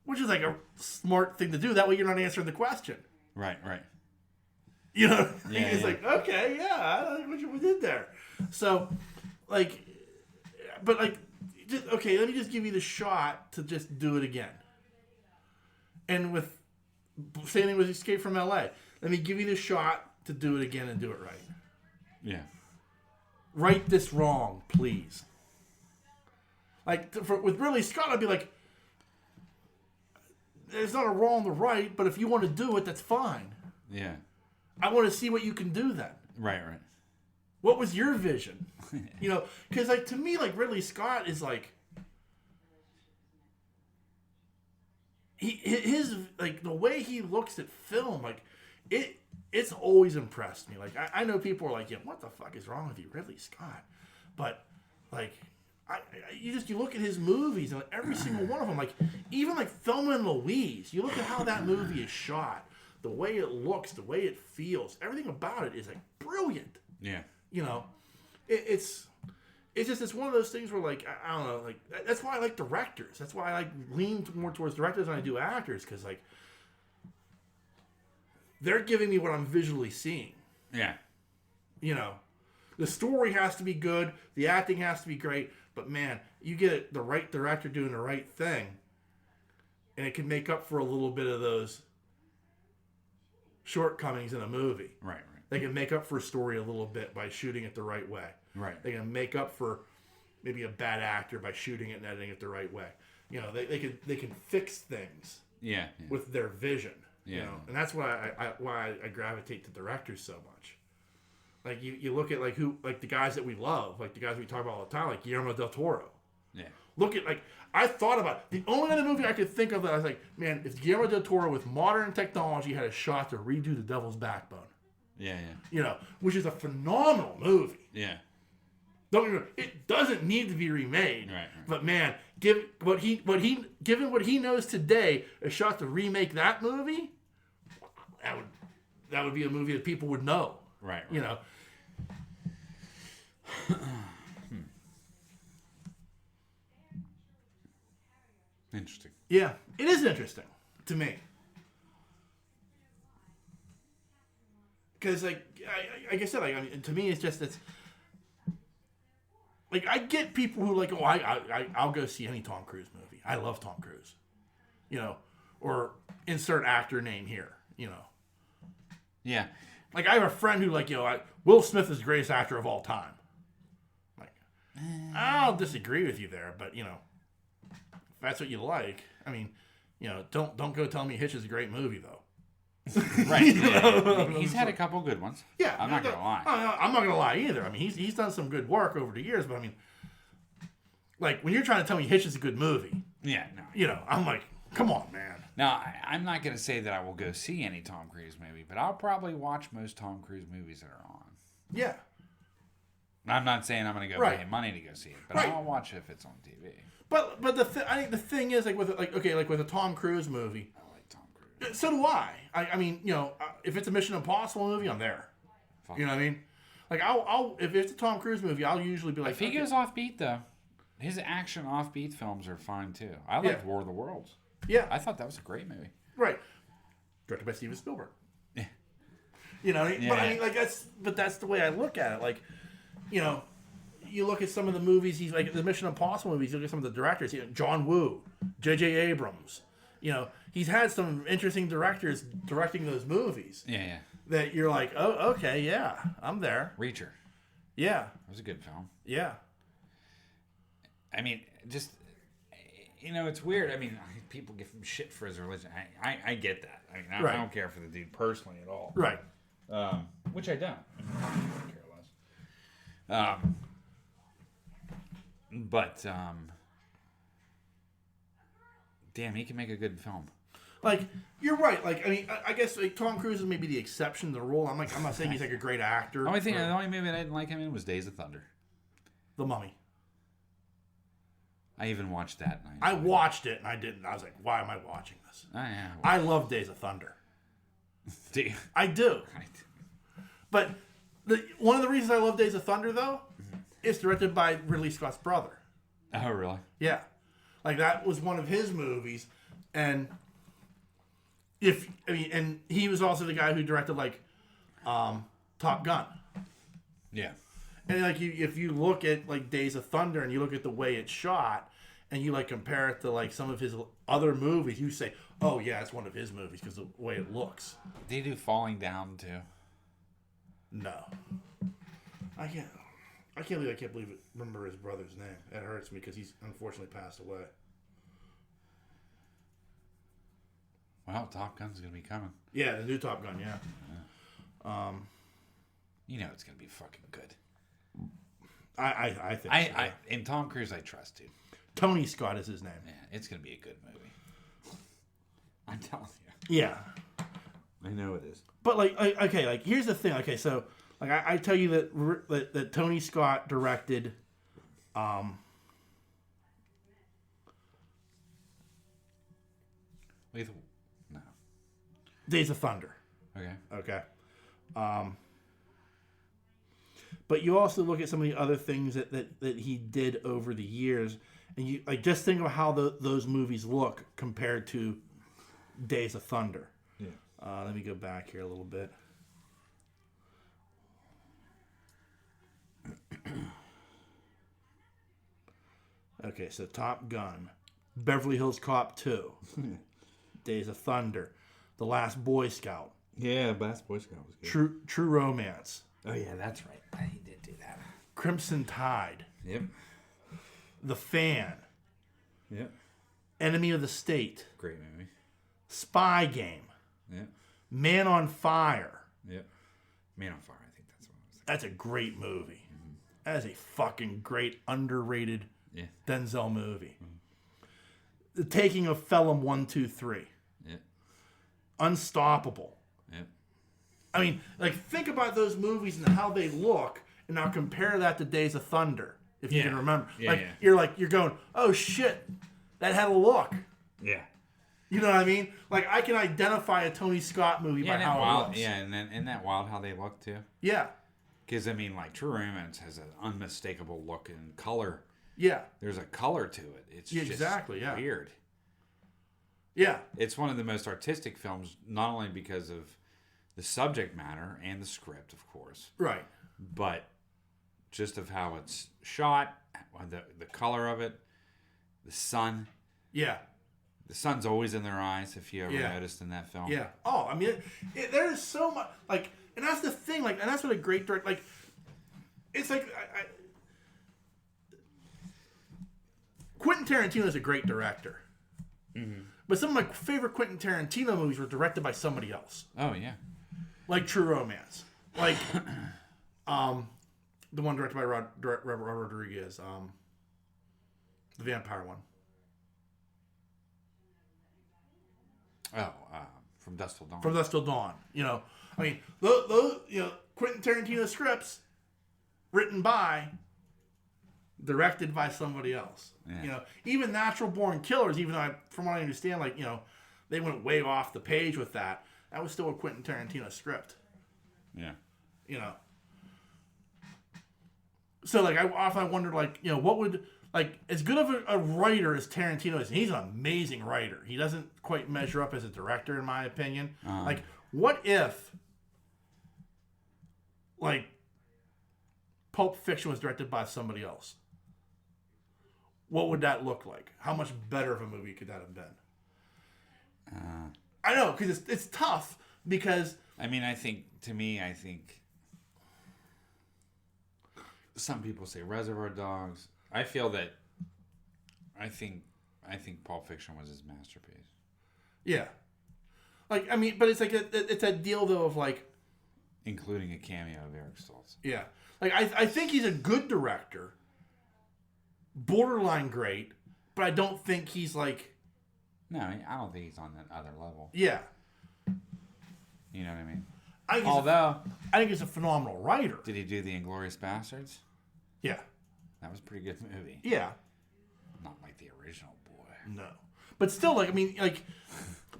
Which is, like, a smart thing to do. That way you're not answering the question. Right. You know? Yeah, It's like, okay, yeah, I like what you did there. So, like, but, like, just, okay, let me just give you the shot to just do it again. And with same thing with Escape from LA. Let me give you the shot to do it again and do it right. Yeah. Right this wrong, please. Like, with Ridley Scott, I'd be like, there's not a wrong or right, but if you want to do it, that's fine. Yeah. I want to see what you can do then. Right. What was your vision? You know, because, like, to me, like, Ridley Scott is like, his like the way he looks at film, like it's always impressed me. Like I know people are like, yeah, what the fuck is wrong with you, Ridley Scott? But like you look at his movies and like, every single one of them, like even like Thelma and Louise, you look at how that movie is shot, the way it looks, the way it feels, everything about it is like brilliant. Yeah. You know, it's just, it's one of those things where, like, I don't know, like, that's why I like directors. That's why I, like, lean more towards directors than I do actors, because, like, they're giving me what I'm visually seeing. Yeah. You know, the story has to be good, the acting has to be great, but, man, you get the right director doing the right thing, and it can make up for a little bit of those shortcomings in a movie. Right. They can make up for a story a little bit by shooting it the right way. Right. They can make up for maybe a bad actor by shooting it and editing it the right way. You know, they can fix things. Yeah. With their vision. Yeah. You know, and that's why I gravitate to directors so much. Like you look at like the guys that we love, like the guys we talk about all the time, like Guillermo del Toro. Yeah. Look at like I thought about it. The only other movie I could think of that I was like, man, if Guillermo del Toro with modern technology had a shot to redo The Devil's Backbone. Yeah. You know, which is a phenomenal movie. Yeah. Don't get me wrong, it doesn't need to be remade. Right. But man, given what he knows today, a shot to remake that movie, that would be a movie that people would know. Right. You know. Interesting. Yeah, it is interesting to me. Because, like I said, like, I mean, to me, it's just, it's... Like, I get people who, like, oh, I'll go see any Tom Cruise movie. I love Tom Cruise. You know, or insert actor name here, you know. Yeah. Like, I have a friend who, like, you know, Will Smith is the greatest actor of all time. Like, I'll disagree with you there, but, you know, if that's what you like, I mean, you know, don't go tell me Hitch is a great movie, though. Right. Yeah. He's had a couple good ones. Yeah. I'm not going to lie. I'm not going to lie either. I mean, he's done some good work over the years, but, I mean, like, when you're trying to tell me Hitch is a good movie, Yeah, no. you know, I'm like, come on, man. Now, I'm not going to say that I will go see any Tom Cruise movie, but I'll probably watch most Tom Cruise movies that are on. Yeah. I'm not saying I'm going to go pay money to go see it, but I'll watch it if it's on TV. But I think the thing is, like, with a Tom Cruise movie, I like Tom Cruise. so do I. I mean, you know, if it's a Mission Impossible movie, I'm there. You know what I mean? Like, I'll if it's a Tom Cruise movie, I'll usually be like, if he goes offbeat though, his action offbeat films are fine too. I liked War of the Worlds. Yeah, I thought that was a great movie. Right, directed by Steven Spielberg. Yeah. You know, but I mean, like, that's the way I look at it. Like, you know, you look at some of the movies he's like the Mission Impossible movies. You look at some of the directors. You know, John Woo, J.J. Abrams. You know, he's had some interesting directors directing those movies. Yeah. That you're like, oh, okay, yeah, I'm there. Reacher. Yeah. It was a good film. Yeah. I mean, just, you know, it's weird. I mean, people give him shit for his religion. I get that. I mean, I don't care for the dude personally at all. Right. Which I don't. I don't care less. But, damn, he can make a good film. Like, you're right. Like, I mean, I guess like Tom Cruise is maybe the exception to the rule. I'm not saying he's like a great actor. The only movie I didn't like him in was Days of Thunder. The Mummy. I even watched that. I watched it and I didn't. I was like, why am I watching this? Oh, yeah, I love Days of Thunder. Do you? I do. But one of the reasons I love Days of Thunder, though, is directed by Ridley Scott's brother. Oh, really? Yeah. Like, that was one of his movies. And and he was also the guy who directed, like, Top Gun. Yeah. And, like, if you look at, like, Days of Thunder and you look at the way it's shot and you, like, compare it to, like, some of his other movies, you say, oh, yeah, it's one of his movies because of the way it looks. Did he do Falling Down, too? No. I can't remember his brother's name. It hurts me because he's unfortunately passed away. Well, Top Gun's going to be coming. Yeah, the new Top Gun, yeah. You know it's going to be fucking good. I think so. In Tom Cruise, I trust, dude. Tony Scott is his name. Yeah, it's going to be a good movie. I'm telling you. Yeah. I know it is. But, like, okay, like, here's the thing. Okay, so, like, I tell you that Tony Scott directed, Lethal? No. Days of Thunder. Okay. But you also look at some of the other things that he did over the years, and you like just think of how those movies look compared to Days of Thunder. Yeah. Let me go back here a little bit. Okay, so Top Gun, Beverly Hills Cop 2, Days of Thunder, The Last Boy Scout. Yeah, Last Boy Scout was good. True Romance. Oh, yeah, that's right. He did do that. Crimson Tide. Yep. The Fan. Yep. Enemy of the State. Great movie. Spy Game. Yep. Man on Fire. Yep. Man on Fire, I think that's what I was thinking. That's a great movie. Mm-hmm. That is a fucking great, underrated Denzel movie. Mm-hmm. The Taking of Pelham 1, 2, 3. Yep. Unstoppable. Yep. I mean, like, think about those movies and how they look, and now compare that to Days of Thunder, if you can remember. You're going, oh shit, that had a look. Yeah. You know what I mean? Like, I can identify a Tony Scott movie by how it looks. Yeah, and then isn't that wild how they look too? Yeah. Because I mean, like, True Romance has an unmistakable look and color. Yeah. There's a color to it. It's just weird. Yeah. It's one of the most artistic films, not only because of the subject matter and the script, of course, Right. but just of how it's shot, the color of it, the sun. Yeah. The sun's always in their eyes, if you ever Yeah. noticed in that film. Yeah. Oh, I mean, there is so much, like, and that's the thing, like, and that's what a great director, like, it's like, Quentin Tarantino is a great director. Mm-hmm. But some of my favorite Quentin Tarantino movies were directed by somebody else. Oh, yeah. Like True Romance. Like, the one directed by Robert Rodriguez. The vampire one. Oh, From Dusk Till Dawn. From Dusk Till Dawn. You know, I mean, those Quentin Tarantino scripts written by, directed by somebody else. Yeah. You know, even Natural Born Killers, even though from what I understand, like, they went way off the page with that. That was still a Quentin Tarantino script. Yeah. You know. So, like, I often wondered, like, what would, like, as good of a writer as Tarantino is, and he's an amazing writer. He doesn't quite measure up as a director, in my opinion. Like, what if, like, Pulp Fiction was directed by somebody else? What would that look like? How much better of a movie could that have been? I know, because it's tough, because... I mean, I think some people say Reservoir Dogs. I feel that I think Pulp Fiction was his masterpiece. Yeah. Like, I mean, but it's like it's a deal, though, of, like... Including a cameo of Eric Stoltz. Yeah. Like, I think he's a good director. Borderline great. But I don't think he's, like... No, I don't think he's on that other level. Yeah. You know what I mean? I think he's a phenomenal writer. Did he do The Inglourious Bastards? Yeah. That was a pretty good movie. Yeah. Not like the original, boy. No. But still, like, I mean, like...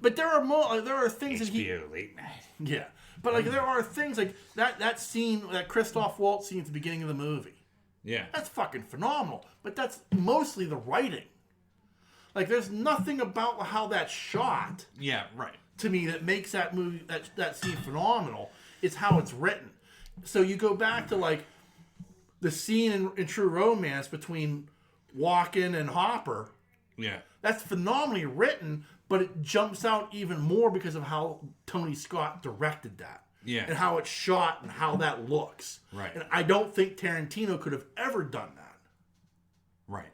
But there are things that he... HBO late night. Yeah. But, like, there are things, like, that scene, that Christoph Waltz scene at the beginning of the movie. Yeah. That's fucking phenomenal. But that's mostly the writing. Like, there's nothing about how that's shot. Yeah, right. To me, that makes that movie, that scene phenomenal. It's how it's written. So you go back to, like, the scene in True Romance between Walken and Hopper. Yeah. That's phenomenally written, but it jumps out even more because of how Tony Scott directed that. Yeah. And how it's shot and how that looks. Right. And I don't think Tarantino could have ever done that. Right.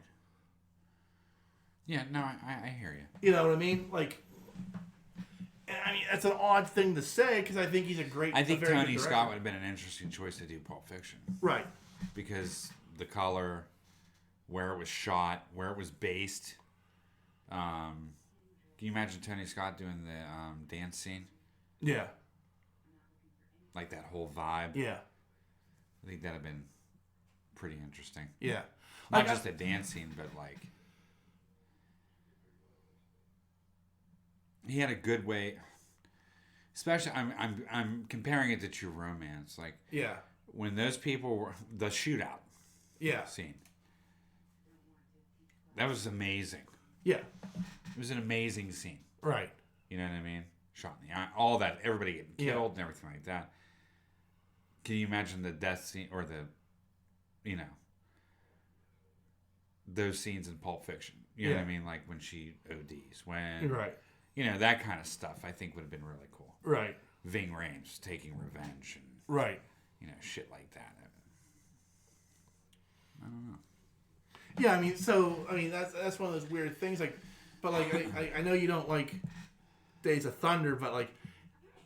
Yeah, no, I hear you. You know what I mean? Like, I mean, that's an odd thing to say because I think he's a great. I think Tony Scott would have been an interesting choice to do Pulp Fiction. Right. Because the color, where it was shot, where it was based. Can you imagine Tony Scott doing the dance scene? Yeah. Like that whole vibe. Yeah. I think that'd have been pretty interesting. Yeah. Not just a dance scene, but like he had a good way. Especially, I'm comparing it to True Romance. Like, yeah, when those people were the shootout. Yeah. Scene. That was amazing. Yeah. It was an amazing scene. Right. You know what I mean? Shot in the eye, all that, everybody getting killed and everything like that. Can you imagine the death scene or those scenes in Pulp Fiction? You know what I mean? Like when she ODs, right. That kind of stuff I think would have been really cool. Right. Ving Rhames taking revenge and right. Shit like that. I don't know. Yeah, I mean that's one of those weird things. Like, but like I know you don't like Days of Thunder, but like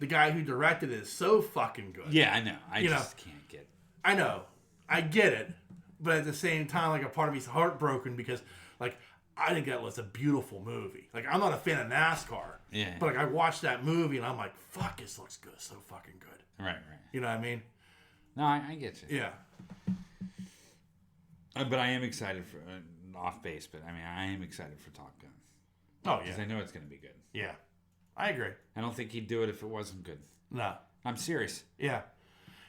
the guy who directed it is so fucking good. Yeah, I know. I just can't get. I know, I get it, but at the same time, like a part of me's heartbroken because like I think that was a beautiful movie. Like I'm not a fan of NASCAR. Yeah. But like I watched that movie and I'm like, fuck, this looks good, so fucking good. Right. You know what I mean? No, I get you. Yeah. But I am excited for off base. But I mean, I am excited for Top Gun. Oh yeah. Because I know it's going to be good. Yeah, I agree. I don't think he'd do it if it wasn't good. No. I'm serious. Yeah.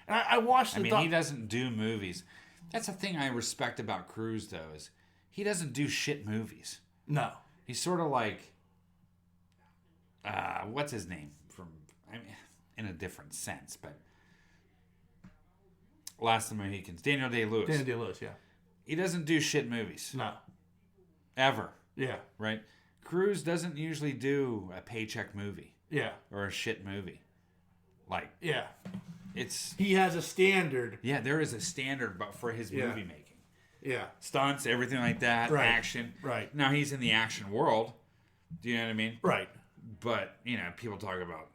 And I watched. He doesn't do movies. That's the thing I respect about Cruise, though, is he doesn't do shit movies. No. He's sort of like what's his name from? I mean, in a different sense, but Last of the Mohicans, Daniel Day-Lewis. Daniel Day-Lewis, yeah. He doesn't do shit movies. No. Ever. Yeah. Right? Cruise doesn't usually do a paycheck movie. Yeah. Or a shit movie. Like, yeah. It's... He has a standard. Yeah, there is a standard but for his movie making. Yeah. Stunts, everything like that. Right. Action. Right. Now, he's in the action world. Do you know what I mean? Right. But, people talk about,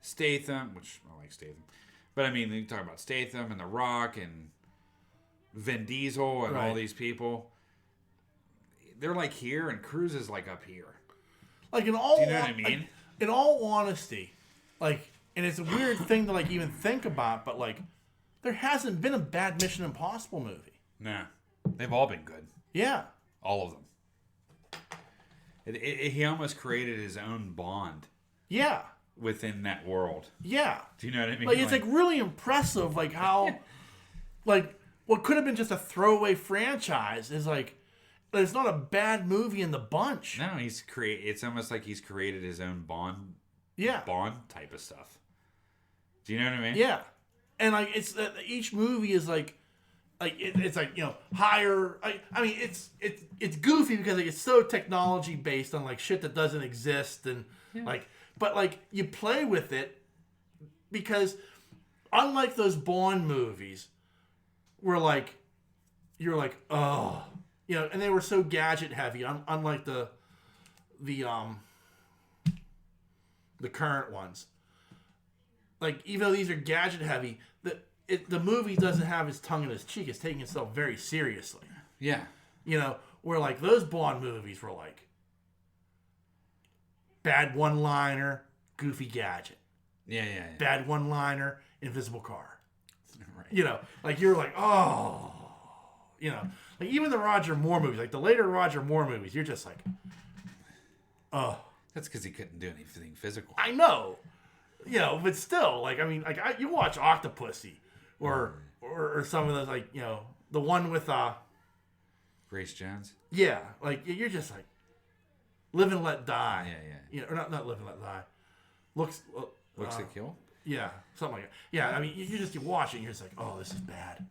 Statham, which I like Statham. But, I mean, you talk about Statham and The Rock and Vin Diesel and all these people. They're like here, and Cruise is like up here. Like in all, do you know what I mean? Like, in all honesty, like, and it's a weird thing to like even think about, but like, there hasn't been a bad Mission Impossible movie. Nah, they've all been good. Yeah, all of them. He almost created his own Bond. Yeah, within that world. Yeah, do you know what I mean? Like it's like really impressive, like how, like what could have been just a throwaway franchise is like. But it's not a bad movie in the bunch. No, it's almost like he's created his own Bond. Yeah. Bond type of stuff. Do you know what I mean? Yeah. And like it's each movie is like it's like higher. I mean it's goofy because like it's so technology based on like shit that doesn't exist and but like you play with it because unlike those Bond movies where like you're like oh. And they were so gadget heavy, unlike the current ones. Like even though these are gadget heavy, the movie doesn't have his tongue in his cheek. It's taking itself very seriously. Yeah. Where like those Bond movies were like bad one-liner, goofy gadget. Yeah. Bad one-liner, invisible car. Right. Like you're like oh. Like even the Roger Moore movies, like the later Roger Moore movies, you're just like, oh. That's because he couldn't do anything physical. I know, but still, like I mean, like you watch Octopussy, or some of those, like the one with Grace Jones. Yeah, like you're just like, Live and Let Die. Yeah. Or not Live and Let Die. Looks to Kill. Yeah, something like that. Yeah, I mean, you watch it, and you're just like, oh, this is bad.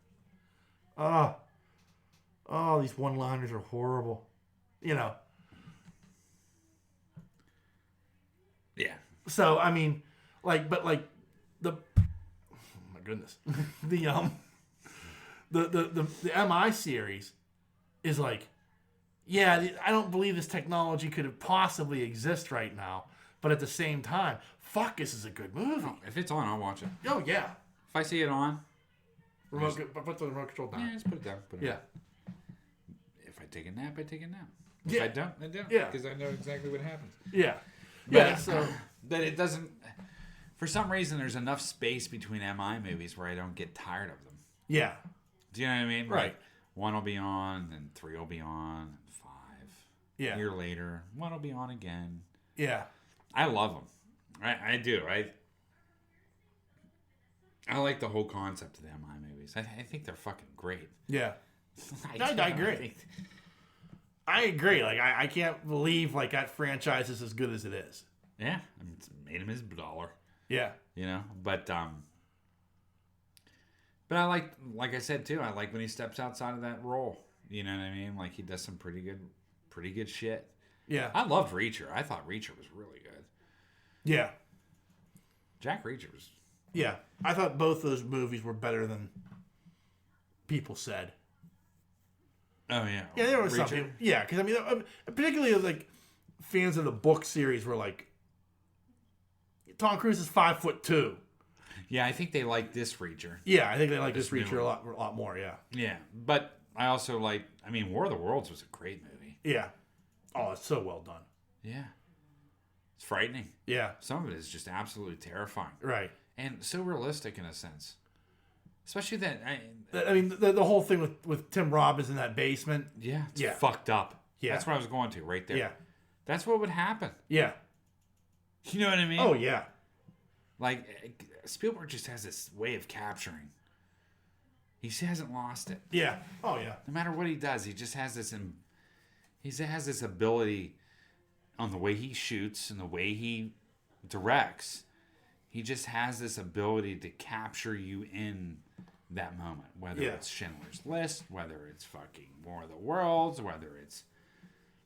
Oh, these one-liners are horrible. Yeah. So, I mean, oh my goodness. the MI series is like, yeah, I don't believe this technology could possibly exist right now. But at the same time, fuck, this is a good movie. Oh, if it's on, I'll watch it. Oh, yeah. If I see it on. Put the remote control down. Yeah, just put it down. Yeah. If I take a nap, I take a nap. If Yeah. I don't, I don't. Yeah. Because I know exactly what happens. Yeah. But, but it doesn't... For some reason, there's enough space between MI movies where I don't get tired of them. Yeah. Do you know what I mean? Right. Like, 1 will be on, then 3 will be on, and 5. Yeah. A year later, 1 will be on again. Yeah. I love them. I do. I like the whole concept of the MI movies. I think they're fucking great. Yeah. I agree. I agree. Like I can't believe like that franchise is as good as it is. Yeah, I mean, it's made him his dollar. Yeah. But I like I said too. I like when he steps outside of that role. You know what I mean? Like he does some pretty good shit. Yeah. I loved Reacher. I thought Reacher was really good. Yeah. Jack Reacher was. Yeah, I thought both those movies were better than people said. Oh yeah. Yeah, there was something. Yeah, because I mean, particularly like fans of the book series were like, Tom Cruise is 5'2". Yeah, I think they like this Reacher. Yeah, I think they like this Reacher a lot more. Yeah. Yeah, but I also like. I mean, War of the Worlds was a great movie. Yeah. Oh, it's so well done. Yeah. It's frightening. Yeah. Some of it is just absolutely terrifying. Right. And so realistic in a sense. Especially that... I mean, the whole thing with Tim Robbins in that basement. Yeah, it's fucked up. Yeah. That's what I was going to right there. Yeah. That's what would happen. Yeah. You know what I mean? Oh, yeah. Like, Spielberg just has this way of capturing. He hasn't lost it. Yeah. Oh, yeah. No matter what he does, he just has this... He has this ability on the way he shoots and the way he directs. He just has this ability to capture you in that moment. Whether it's Schindler's List, whether it's fucking War of the Worlds, whether it's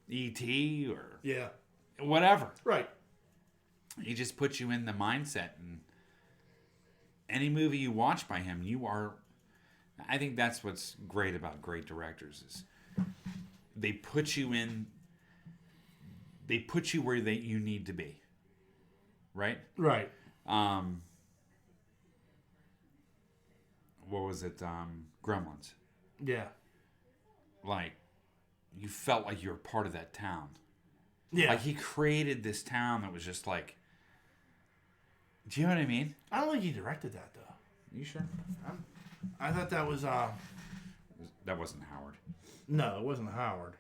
E.T. or whatever. Right. He just puts you in the mindset. And any movie you watch by him, you are... I think that's what's great about great directors is they put you in... They put you where you need to be. Right? Right. What was it? Gremlins. Yeah. Like, you felt like you were part of that town. Yeah. Like, he created this town that was just like... Do you know what I mean? I don't think he directed that, though. You sure? I thought that was... That wasn't Howard. No, it wasn't Howard.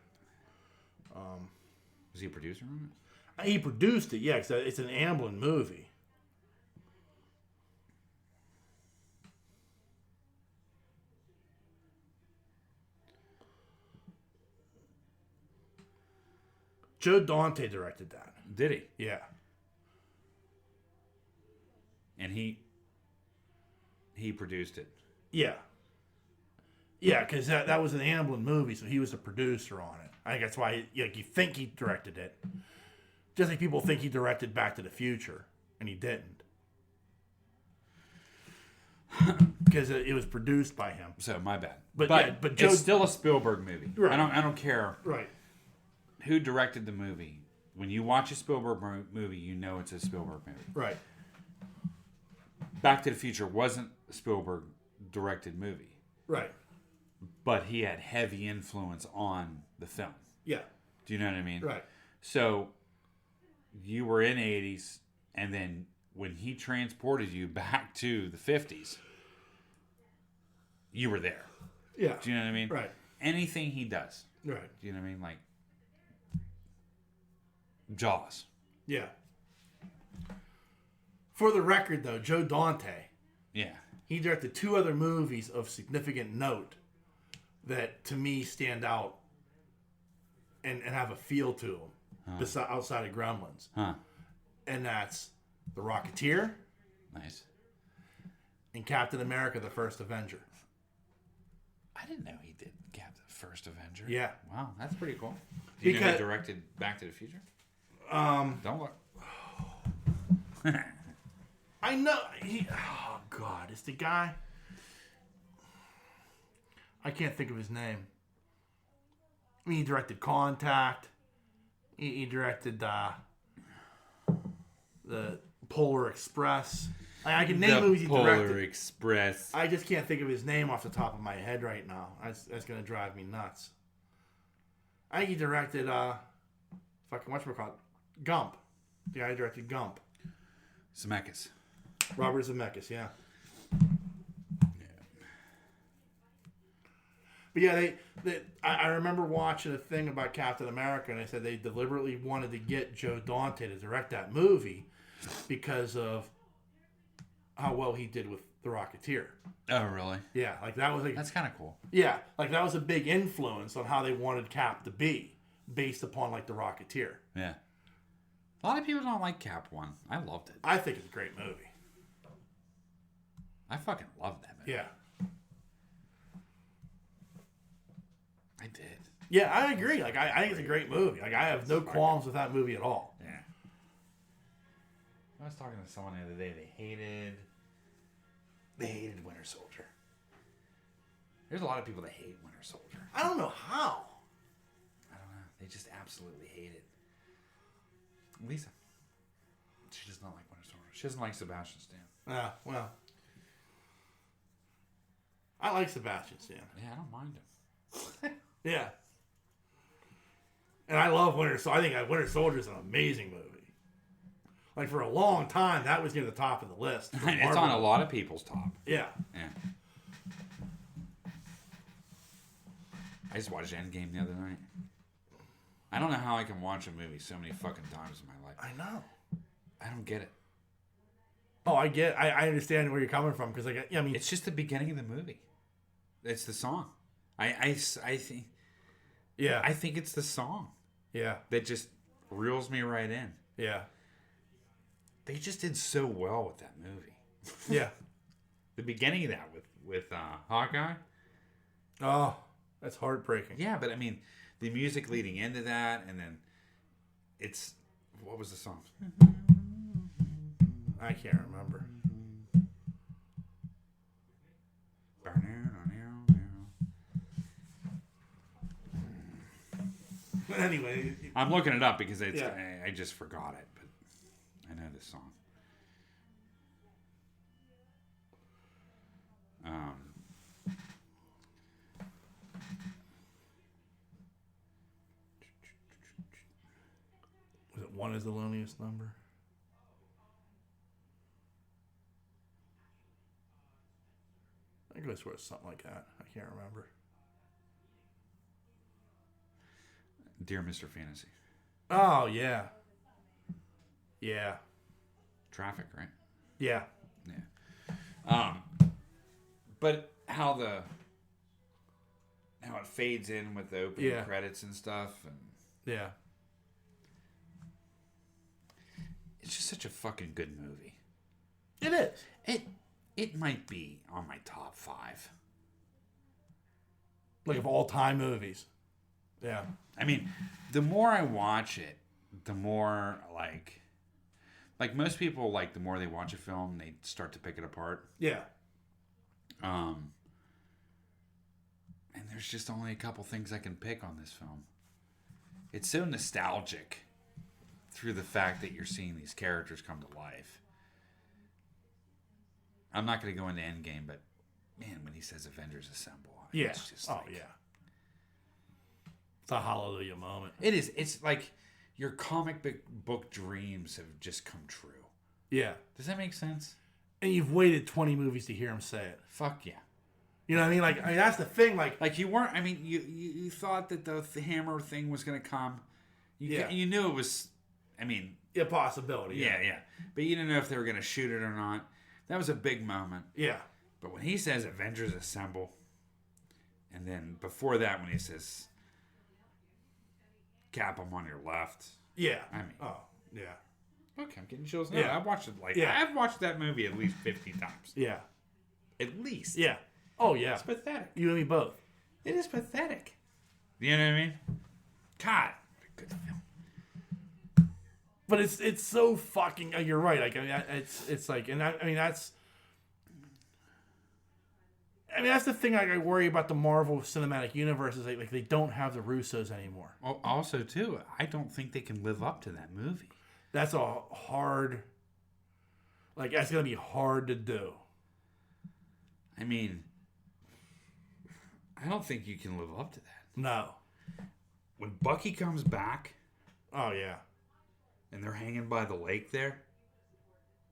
Was he a producer on it? He produced it, yeah, because it's an Amblin movie. Joe Dante directed that. Did he? Yeah. And he produced it. Yeah. Yeah, because that was an Amblin movie, so he was a producer on it. I think that's why you think he directed it. Just like people think he directed Back to the Future, and he didn't. Because it was produced by him. So, my bad. But Joe, it's still a Spielberg movie. Right. I don't care right. who directed the movie. When you watch a Spielberg movie, you know it's a Spielberg movie. Right. Back to the Future wasn't a Spielberg directed movie. Right. But he had heavy influence on the film. Yeah. Do you know what I mean? Right. So, you were in the 80s, and then when he transported you back to the 50s, you were there. Yeah. Do you know what I mean? Right. Anything he does. Right. Do you know what I mean? Like, Jaws. Yeah. For the record, though, Joe Dante, Yeah. he directed 2 other movies of significant note that, to me, stand out and have a feel to them outside of Gremlins. Huh. And that's The Rocketeer Nice. and Captain America, the First Avenger. I didn't know he did Captain First Avenger. Yeah. Wow, that's pretty cool. Do you know who directed Back to the Future? Don't look. I know. Oh, God. It's the guy. I can't think of his name. I mean, he directed Contact. He directed the Polar Express. I can name movies he directed. Polar Express. I just can't think of his name off the top of my head right now. That's going to drive me nuts. I think he directed, whatchamacallit, Gump. The guy who directed Gump. Zemeckis. Robert Zemeckis, yeah. But yeah, I remember watching a thing about Captain America, and they said they deliberately wanted to get Joe Dante to direct that movie because of how well he did with The Rocketeer. Oh, really? Yeah, that was That's kind of cool. Yeah, that was a big influence on how they wanted Cap to be, based upon The Rocketeer. Yeah. A lot of people don't like Cap 1. I loved it. I think it's a great movie. I fucking loved that movie. Yeah. I did. Yeah, I agree. I think it's a great movie. I have no qualms with that movie at all. Yeah. I was talking to someone the other day. They hated Winter Soldier. There's a lot of people that hate Winter Soldier. I don't know how. I don't know. They just absolutely hate it. Lisa. She does not like Winter Soldier. She doesn't like Sebastian Stan. Well. I like Sebastian Stan. Yeah, I don't mind him. Yeah. And I love Winter Soldier. I think Winter Soldier is an amazing movie. For a long time, that was near the top of the list. It's on a lot of people's top. Yeah. Yeah. I just watched Endgame the other night. I don't know how I can watch a movie so many fucking times in my life. I know. I don't get it. Oh, I get. I understand where you're coming from because it's just the beginning of the movie. It's the song. I think. Yeah. I think it's the song. Yeah. That just reels me right in. Yeah. They just did so well with that movie. Yeah. The beginning of that with Hawkeye. Oh, that's heartbreaking. Yeah, but I mean, the music leading into that, and then it's what was the song? I can't remember. Anyway, I'm looking it up because I just forgot it, but I know this song. Was it One Is the Loneliest Number? I think it was something like that. I can't remember. Dear Mr. Fantasy. Oh, yeah. Yeah. Traffic, right? Yeah. Yeah. But how it fades in with the opening credits and stuff, and yeah, it's just such a fucking good movie. It is. It might be on my top 5. Like of all time movies. Yeah. I mean, the more I watch it, the more like most people, like the more they watch a film, they start to pick it apart. Yeah. And there's just only a couple things I can pick on this film. It's so nostalgic through the fact that you're seeing these characters come to life. I'm not going to go into Endgame, but man, when he says Avengers Assemble, it's just yeah. It's a hallelujah moment. It is. It's like your comic book dreams have just come true. Yeah. Does that make sense? And you've waited 20 movies to hear him say it. Fuck yeah. You know what I mean? Like, that's the thing. Like you weren't. I mean, you thought that the hammer thing was going to come. You knew it was. I mean, a possibility. Yeah. But you didn't know if they were going to shoot it or not. That was a big moment. Yeah. But when he says Avengers Assemble, and then before that when he says Cap, I'm on your left. Yeah. I mean. Oh, yeah. Okay, I'm getting chills now. Yeah. I've watched it I've watched that movie at least 50 times. Yeah. At least. Yeah. Oh, yeah. It's pathetic. You and me both. It is pathetic. You know what I mean? God, what a good film. But it's so fucking. You're right. Like, I mean, it's like, and that's the thing. I worry about the Marvel Cinematic Universe is like they don't have the Russos anymore. Well, also too, I don't think they can live up to that movie. That's a hard. Like, that's gonna be hard to do. I mean, I don't think you can live up to that. No. When Bucky comes back. Oh yeah. And they're hanging by the lake there.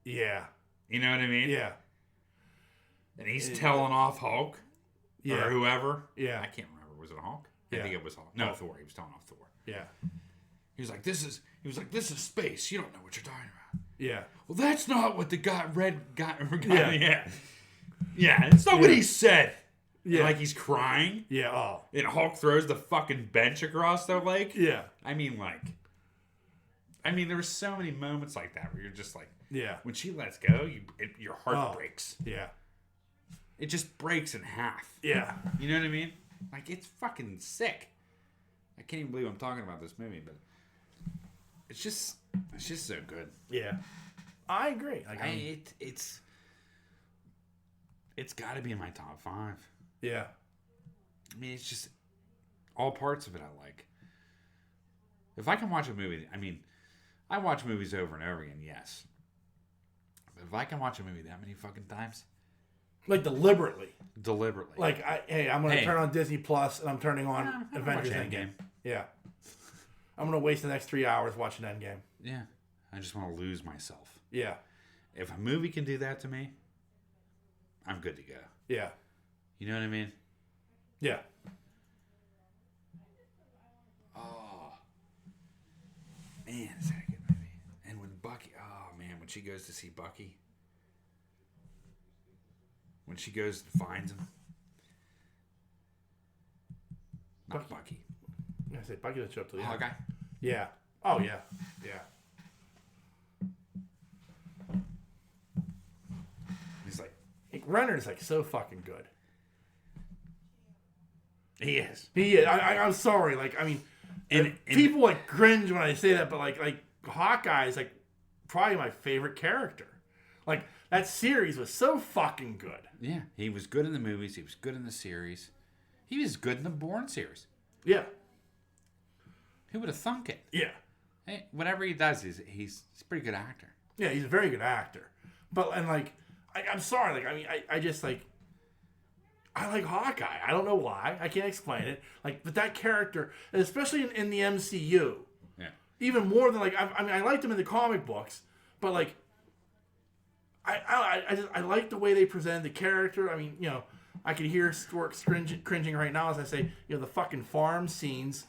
Yeah. You know what I mean? Yeah. And he's telling off Hulk. Yeah. Or whoever. Yeah. I can't remember. Was it Hulk? Yeah. I think it was Hulk. No, Thor. He was telling off Thor. Yeah. He was like, this is space. You don't know what you're talking about. Yeah. Well, that's not what the red guy. Yeah. Yeah. It's not what he said. Yeah. Like he's crying. Yeah. Oh. And Hulk throws the fucking bench across the lake. Yeah. I mean, there were so many moments like that where you're just like, yeah. When she lets go, your heart breaks. Yeah. It just breaks in half. Yeah. You know what I mean? Like, it's fucking sick. I can't even believe I'm talking about this movie, but it's just so good. Yeah. I agree. Like, it's got to be in my top 5. Yeah. I mean, it's just all parts of it I like. If I can watch a movie, I mean, I watch movies over and over again, yes. But if I can watch a movie that many fucking times, like deliberately. Like, I'm going to turn on Disney Plus and I'm turning on Avengers Endgame. Yeah. I'm going to waste the next 3 hours watching Endgame. Yeah. I just want to lose myself. Yeah. If a movie can do that to me, I'm good to go. Yeah. You know what I mean? Yeah. Oh. Man, is that a good movie? And when when she goes to see Bucky. When she goes and finds him. Not Bucky. I said Bucky doesn't show up till the Hawkeye? end. Yeah. Oh yeah, yeah. He's like, Renner's like so fucking good. he is. He is. I'm sorry. Like, I mean, And people like cringe when I say that, but like Hawkeye is like probably my favorite character. Like that series was so fucking good. yeah, he was good in the movies. He was good in the series. He was good in the Bourne series. Yeah, Who would have thunk it? yeah, Hey, whatever he does, he's a pretty good actor. yeah. He's a very good actor. But and like, I'm sorry. Like, I mean, I just like. I like Hawkeye. I don't know why. I can't explain it. Like, but that character, and especially in the MCU, Yeah. even more than like I mean, I liked him in the comic books, but like, I like the way they presented the character. I mean, you know, I can hear Stork cringing right now as I say, you know, the fucking farm scenes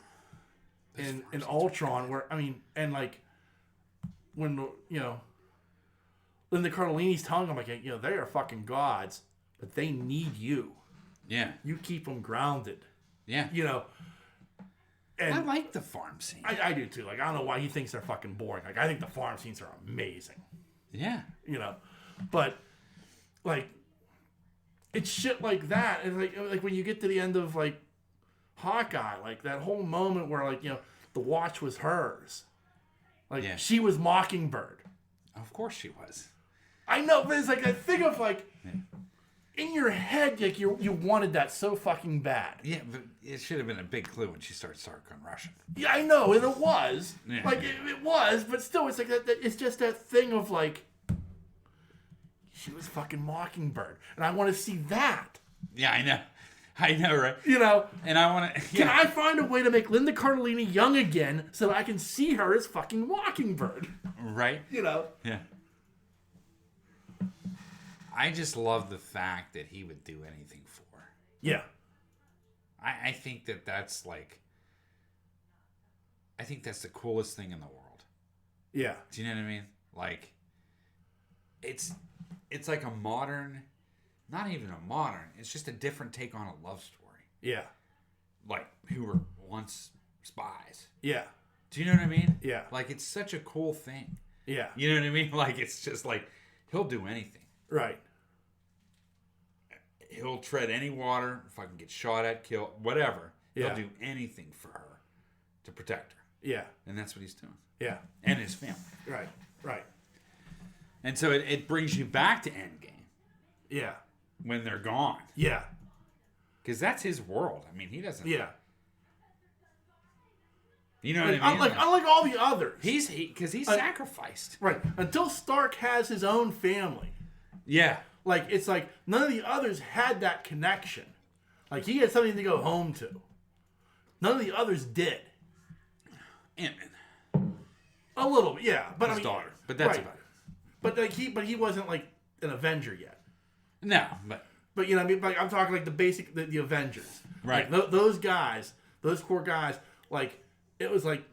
in Ultron, where I mean, and like when you know, Linda Cardellini's telling them like, you know, they are fucking gods, but they need you. Yeah. You keep them grounded. Yeah. You know. And I like the farm scene. I do too. Like, I don't know why he thinks they're fucking boring. Like, I think the farm scenes are amazing. Yeah. You know. But, like, it's shit like that. And, like when you get to the end of, like, Hawkeye, like, that whole moment where, like, you know, the watch was hers. Like, Yeah. she was Mockingbird. Of course she was. I know, but it's like a thing of, like, Yeah. in your head, like, you wanted that so fucking bad. Yeah, but it should have been a big clue when she started talking Russian. Yeah, I know, and it was. Yeah. Like, it was, but still, it's like that, it's just that thing of, like, she was fucking Mockingbird. And I want to see that. Yeah, I know. I know, right? You know? And I want to... Can I find a way to make Linda Cardellini young again so that I can see her as fucking Mockingbird? Right? You know? Yeah. I just love the fact that he would do anything for her. Yeah. I think that's like... I think that's the coolest thing in the world. Yeah. Do you know what I mean? Like, it's like a modern... Not even a modern. It's just a different take on a love story. Yeah. Like, who were once spies. Yeah. Do you know what I mean? Yeah. Like, it's such a cool thing. Yeah. You know what I mean? Like, it's just like, he'll do anything. Right. He'll tread any water, fucking get shot at, killed, whatever. Yeah. He'll do anything for her to protect her. Yeah. And that's what he's doing. Yeah. And his family. Right. Right. And so it brings you back to Endgame Yeah. when they're gone. Yeah. Because that's his world. I mean, he doesn't... Yeah. You know what Like, I mean? unlike all the others. Because he's sacrificed. Right. Until Stark has his own family. Yeah. Like, it's like none of the others had that connection. Like, he had something to go home to. None of the others did. Ant-Man. A little bit, yeah. But His I mean, daughter. But that's right. about it. But like he wasn't like an Avenger yet. No, but... But you know, what I mean, like I'm talking like the basic, the Avengers. Right. Like, those guys, those core guys. Like it was like,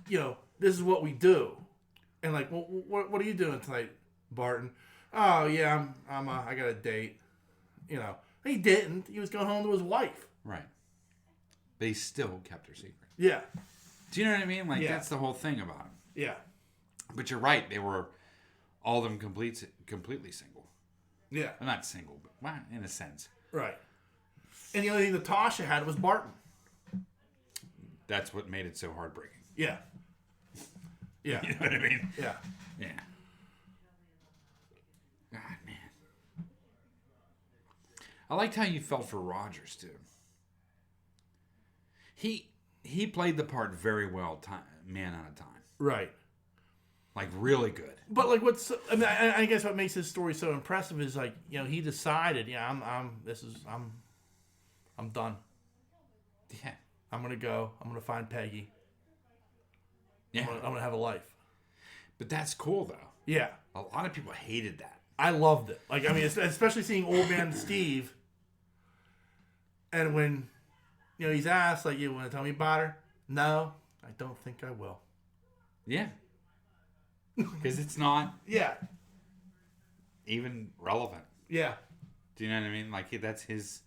you know, this is what we do. And like, well, what are you doing tonight, Barton? Oh yeah, I got a date. You know, he didn't. He was going home to his wife. Right. But he still kept her secret. Yeah. Do you know what I mean? Like, Yeah. that's the whole thing about him. Yeah. But you're right. They were all of them completely single. Yeah. Well, not single, but well, in a sense. Right. And the only thing that Tasha had was Barton. That's what made it so heartbreaking. Yeah. Yeah. You know what I mean? Yeah. Yeah. God, man. I liked how you felt for Rogers, too. He played the part very well, man out of time. Right. Like, really good. But like, I mean, I guess what makes his story so impressive is like, you know, he decided, yeah, I'm done. Yeah. I'm gonna go. I'm gonna find Peggy. Yeah. I'm gonna have a life. But that's cool, though. Yeah. A lot of people hated that. I loved it. Like, I mean, especially seeing old man Steve. And when, you know, he's asked, like, you want to tell me about her? No, I don't think I will. Yeah. Because it's not Yeah. even relevant. Yeah. Do you know what I mean? Like, that's his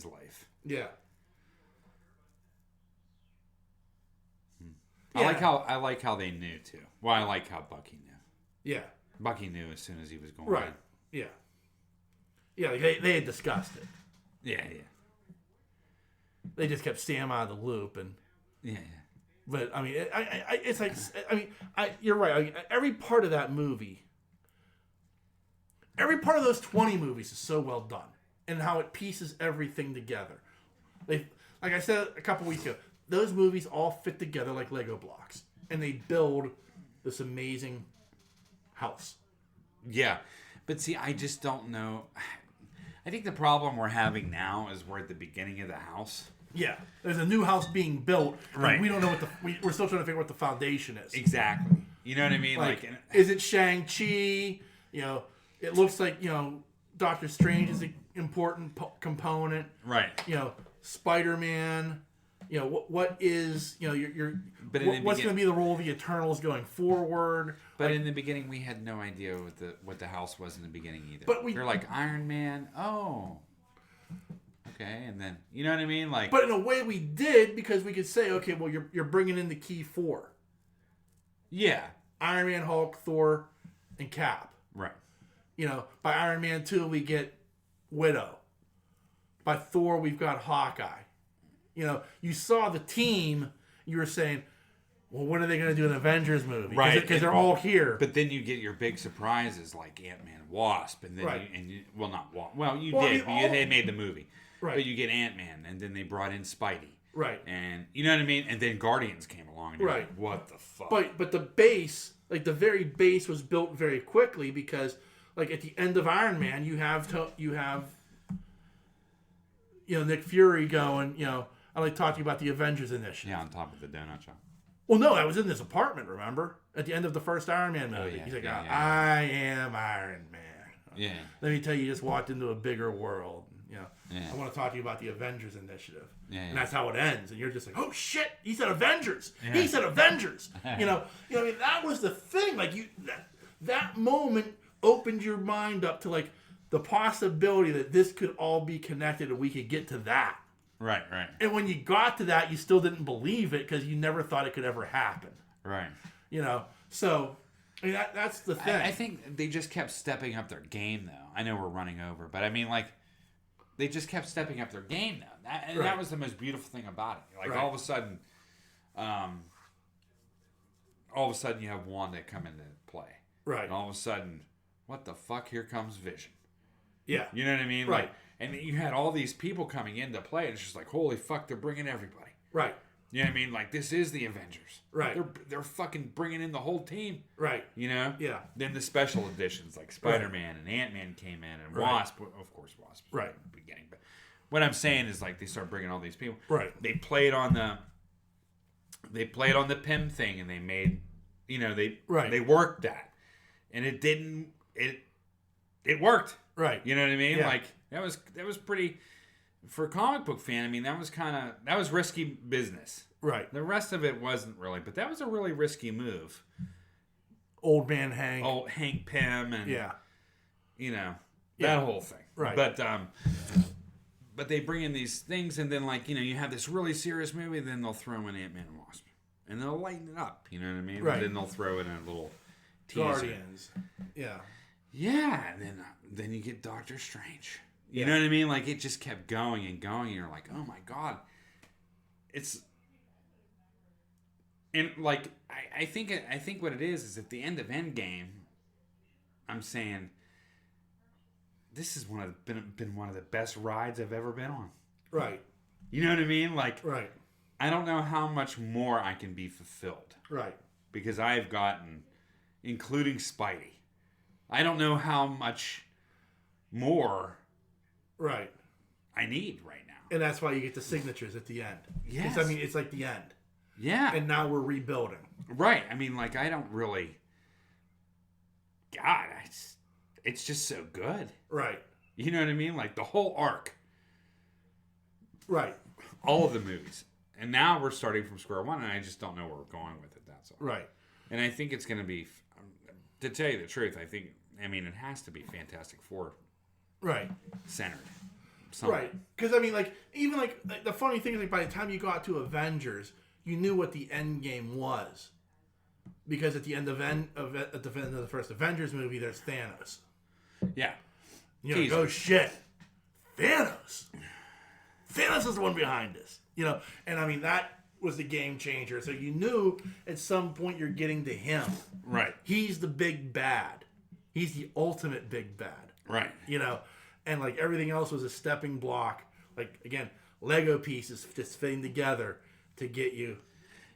life. Yeah. I like how they knew too. Well, I like how Bucky knew. Yeah. Bucky knew as soon as he was going. Right. In. Yeah. Yeah, like they had discussed it. Yeah. They just kept Sam out of the loop, and Yeah. but I mean, it's like you're right. I mean, every part of that movie, every part of those 20 movies is so well done, and how it pieces everything together. Like I said a couple weeks ago, those movies all fit together like Lego blocks, and they build this amazing house. Yeah, but see, I just don't know. I think the problem we're having now is we're at the beginning of the house. Yeah, there's a new house being built. Right. We don't know what we're still trying to figure out what the foundation is. Exactly. You know what I mean? Like is it Shang-Chi? You know, it looks like, you know, Doctor Strange is an important component. Right. You know, Spider-Man. You know, what is, you know, what's going to be the role of the Eternals going forward? But in the beginning, we had no idea what the house was in the beginning either. But we were like, Iron Man, oh. Okay, and then, you know what I mean? Like, but in a way we did, because we could say, okay, well, you're bringing in the key four. Yeah. Iron Man, Hulk, Thor, and Cap. Right. You know, by Iron Man 2, we get Widow. By Thor, we've got Hawkeye. You know, you saw the team, you were saying, well, when are they going to do an Avengers movie? Right. Because they're all here. But then you get your big surprises like Ant-Man and Wasp. And then right. well, not Wasp. Well, you did. I mean, they made the movie. Right. But you get Ant-Man, and then they brought in Spidey. Right. And, you know what I mean? And then Guardians came along. And you're right. like, what the fuck? But the base, like the very base was built very quickly because, like, at the end of Iron Man, you have Nick Fury going, you know, I like talking about the Avengers Initiative. Yeah, on top of the donut shop. Well, no, that was in his apartment, remember? At the end of the first Iron Man movie. Oh, yeah, He's like, yeah. I am Iron Man. Yeah. Let me tell you, you just walked into a bigger world. You know, yeah. I want to talk to you about the Avengers Initiative. Yeah, and that's how it ends. And you're just like, oh, shit, he said Avengers. Yeah. He said Avengers. you know, I mean, that was the thing. Like, that moment opened your mind up to, like, the possibility that this could all be connected and we could get to that. Right. And when you got to that, you still didn't believe it because you never thought it could ever happen. Right. You know, so I mean, that's the thing. I think they just kept stepping up their game, though. I know we're running over, but I mean, like, they just kept stepping up their game, though. That was the most beautiful thing about it. Like, all of a sudden, you have Wanda come into play. Right. And all of a sudden, what the fuck? Here comes Vision. Yeah. You know what I mean? Right. Like, and you had all these people coming into play, and it's just like, holy fuck, they're bringing everybody. Right. You know what I mean? Like, this is the Avengers. Right. They're fucking bringing in the whole team. Right. You know? Yeah. Then the special editions, like Spider-Man and Ant-Man came in, and Wasp, of course, Wasp was in the beginning. But what I'm saying is, like, they start bringing all these people. Right. They played on the Pym thing, and they made, you know, they worked that. And it worked. Right. You know what I mean? Yeah. Like, that was pretty, for a comic book fan, I mean, that was risky business. Right. The rest of it wasn't really, but that was a really risky move. Old Man Hank. Old Hank Pym and, you know, that whole thing. Right. But they bring in these things, and then, like, you know, you have this really serious movie, then they'll throw in Ant-Man and Wasp. And they'll lighten it up, you know what I mean? Right. And then they'll throw in a little teaser. Guardians. Yeah. Yeah, and then you get Doctor Strange. You know what I mean? Like, it just kept going and going, and you're like, oh my god. And, like, I think what it is at the end of Endgame, I'm saying, this has been one of the best rides I've ever been on. Right. You know what I mean? Like, right. I don't know how much more I can be fulfilled. Right. Because I've gotten, including Spidey, I don't know how much more right I need right now. And that's why you get the signatures at the end. Yes. I mean, it's like the end. Yeah. And now we're rebuilding. Right. I mean, like, I don't really... God, it's just so good. Right. You know what I mean? Like, the whole arc. Right. All of the movies. And now we're starting from square one, and I just don't know where we're going with it, that's all. Right. And I think it's going to be... To tell you the truth, I mean, it has to be Fantastic Four. Right. Centered. Right. Because, I mean, like, even, like, the funny thing is, like, by the time you got to Avengers, you knew what the end game was. Because at the end of the first Avengers movie, there's Thanos. Yeah. You know, oh shit, Thanos. Thanos is the one behind this. You know, and I mean that was the game changer. So you knew at some point you're getting to him. Right. He's the big bad. He's the ultimate big bad. Right. You know, and like everything else was a stepping block. Like again, Lego pieces just fitting together to get you.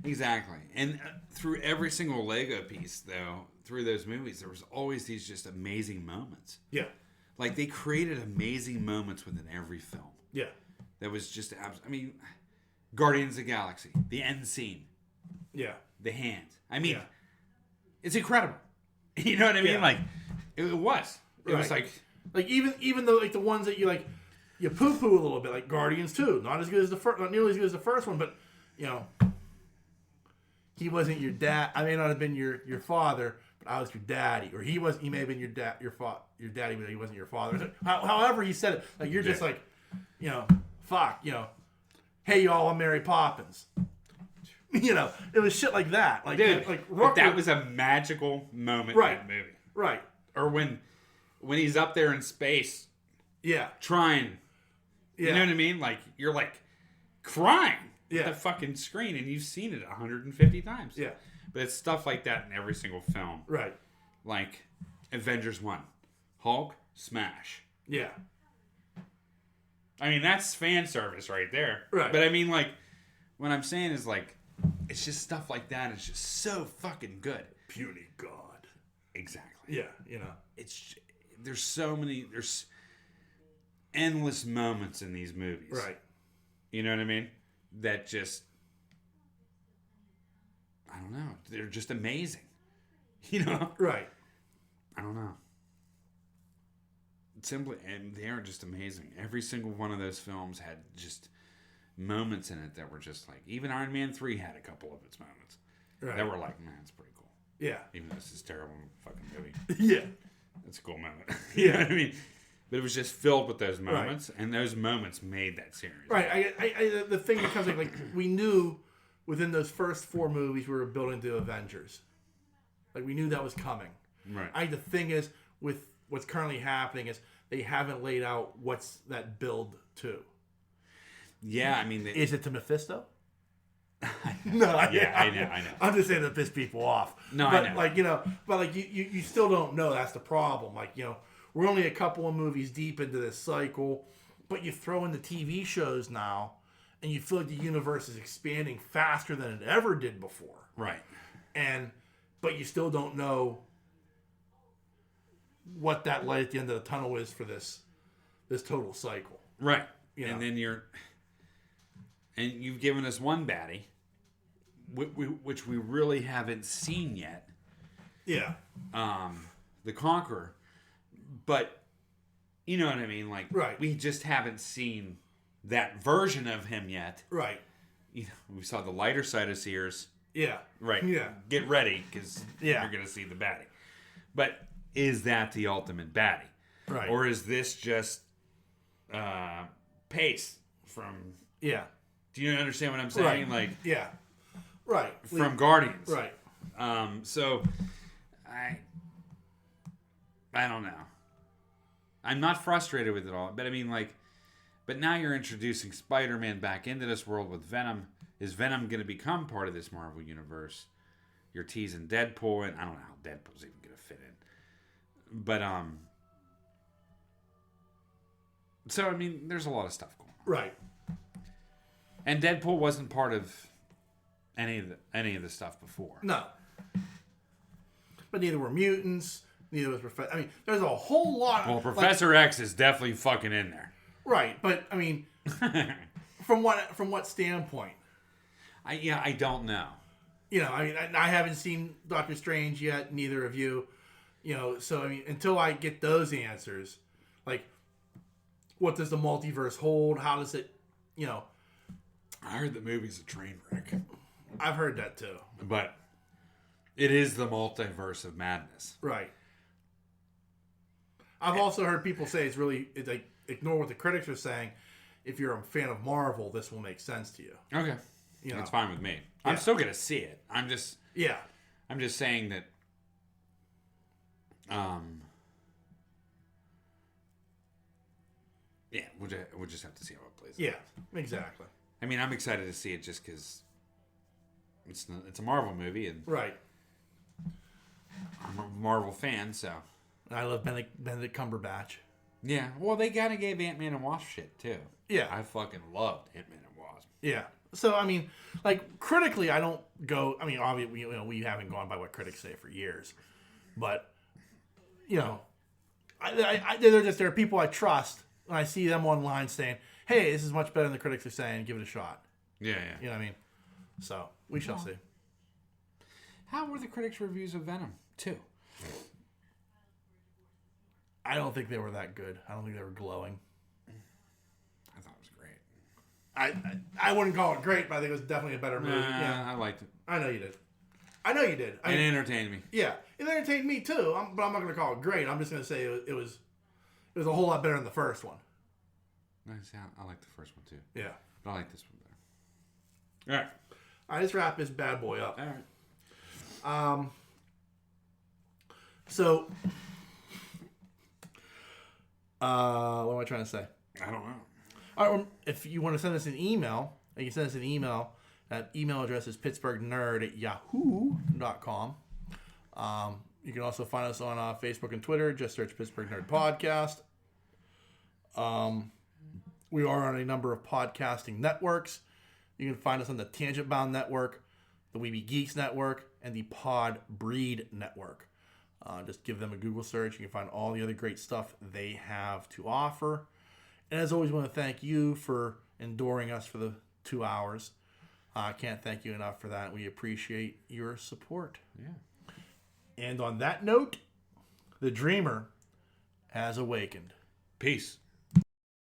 Exactly. And through every single Lego piece, though, through those movies, there was always these just amazing moments. Yeah. Like, they created amazing moments within every film. Yeah. That was just, I mean, Guardians of the Galaxy, the end scene. Yeah. The hand. I mean, it's incredible. You know what I mean? Yeah. Like, it was. It was like even though like the ones that you poo-poo a little bit, like Guardians 2. Not as good as the first, not nearly as good as the first one, but, you know, he wasn't your dad. I may not have been your father, but I was your daddy. Or he may have been your daddy, but he wasn't your father. However he said it, like you're just like, you know, fuck, you know, hey y'all, I'm Mary Poppins. You know, it was shit like that. Like, dude, like that was a magical moment in that movie. Right. Or when he's up there in space. Yeah. Trying. Yeah. You know what I mean? Like, you're like crying. Yeah. The fucking screen, and you've seen it 150 times. Yeah. But it's stuff like that in every single film. Right. Like Avengers 1. Hulk, smash. Yeah. I mean, that's fan service right there. Right. But I mean, like, what I'm saying is, like, it's just stuff like that. It's just so fucking good. Puny God. Exactly. Yeah, you know. There's endless moments in these movies. Right. You know what I mean? That just, I don't know. They're just amazing. You know? Right. I don't know. Simply, and they are just amazing. Every single one of those films had just moments in it that were just like, even Iron Man 3 had a couple of its moments. Right. That were like, man, it's pretty cool. Yeah. Even though this is a terrible fucking movie. Yeah. It's a cool moment. You know what I mean? But it was just filled with those moments, and those moments made that series. Right. The thing becomes like we knew within those first 4 movies we were building to Avengers. Like we knew that was coming. Right. The thing is with what's currently happening is they haven't laid out what's that build to. Yeah, I mean, is it to Mephisto? No, I know. I'm just saying to piss people off. No, but, I know. Like, you know, but like you still don't know. That's the problem. Like, you know, we're only a couple of movies deep into this cycle, but you throw in the TV shows now, and you feel like the universe is expanding faster than it ever did before. Right. But you still don't know what that light at the end of the tunnel is for this total cycle. Right. You know? And then you've given us one baddie, which we really haven't seen yet. Yeah. The Conqueror. But, you know what I mean? Like, we just haven't seen that version of him yet. Right. You know, we saw the lighter side of Sears. Yeah. Right. Yeah. Get ready, because you're going to see the baddie. But is that the ultimate baddie? Right. Or is this just Pace from... Yeah. Do you understand what I'm saying? Right. Like, yeah. Right. From Guardians. Right. So, I don't know. I'm not frustrated with it all, but I mean, like, but now you're introducing Spider-Man back into this world with Venom. Is Venom going to become part of this Marvel universe? You're teasing Deadpool, and I don't know how Deadpool's even going to fit in. But, so, I mean, there's a lot of stuff going on. Right. And Deadpool wasn't part of any of the stuff before. No. But neither were mutants. Neither was Professor. I mean, there's a whole lot. Well, Professor X is definitely fucking in there. Right, but I mean, from what standpoint? I don't know. You know, I mean, I haven't seen Doctor Strange yet. Neither of you. You know, so I mean, until I get those answers, like, what does the multiverse hold? How does it? You know. I heard the movie's a train wreck. I've heard that too. But it is the multiverse of madness. Right. I've also heard people say it's like, ignore what the critics are saying. If you're a fan of Marvel, this will make sense to you. Okay. You know, It's fine with me. I'm still gonna see it. I'm just saying that. Yeah, we'll just have to see how it plays. Yeah, exactly. I mean, I'm excited to see it just because it's a Marvel movie, and right. I'm a Marvel fan, so. I love Benedict Cumberbatch. Yeah, well, they kind of gave Ant-Man and Wasp shit too. Yeah, I fucking loved Ant-Man and Wasp. Yeah. So I mean, like critically, I don't go. I mean, obviously, we haven't gone by what critics say for years, but there are people I trust, and I see them online saying, "Hey, this is much better than the critics are saying. Give it a shot." Yeah. You know what I mean? So we shall see. How were the critics' reviews of Venom 2? I don't think they were that good. I don't think they were glowing. I thought it was great. I wouldn't call it great, but I think it was definitely a better movie. Yeah, I liked it. I know you did. It entertained me. Yeah, it entertained me too. But I'm not going to call it great. I'm just going to say it was a whole lot better than the first one. Nice. Yeah, I like the first one too. Yeah, but I like this one better. All right. Let's wrap this bad boy up. All right. So, what am I trying to say? I don't know. All right, well, if you want to send us an email, you can send us an email. That email address is pittsburghnerd@yahoo.com. You can also find us on Facebook and Twitter. Just search Pittsburgh Nerd Podcast. We are on a number of podcasting networks. You can find us on the Tangent Bound Network, the Weeby Geeks Network, and the Pod Breed Network. Just give them a Google search. You can find all the other great stuff they have to offer. And as always, I want to thank you for enduring us for the 2 hours. I can't thank you enough for that. We appreciate your support. Yeah. And on that note, the dreamer has awakened. Peace.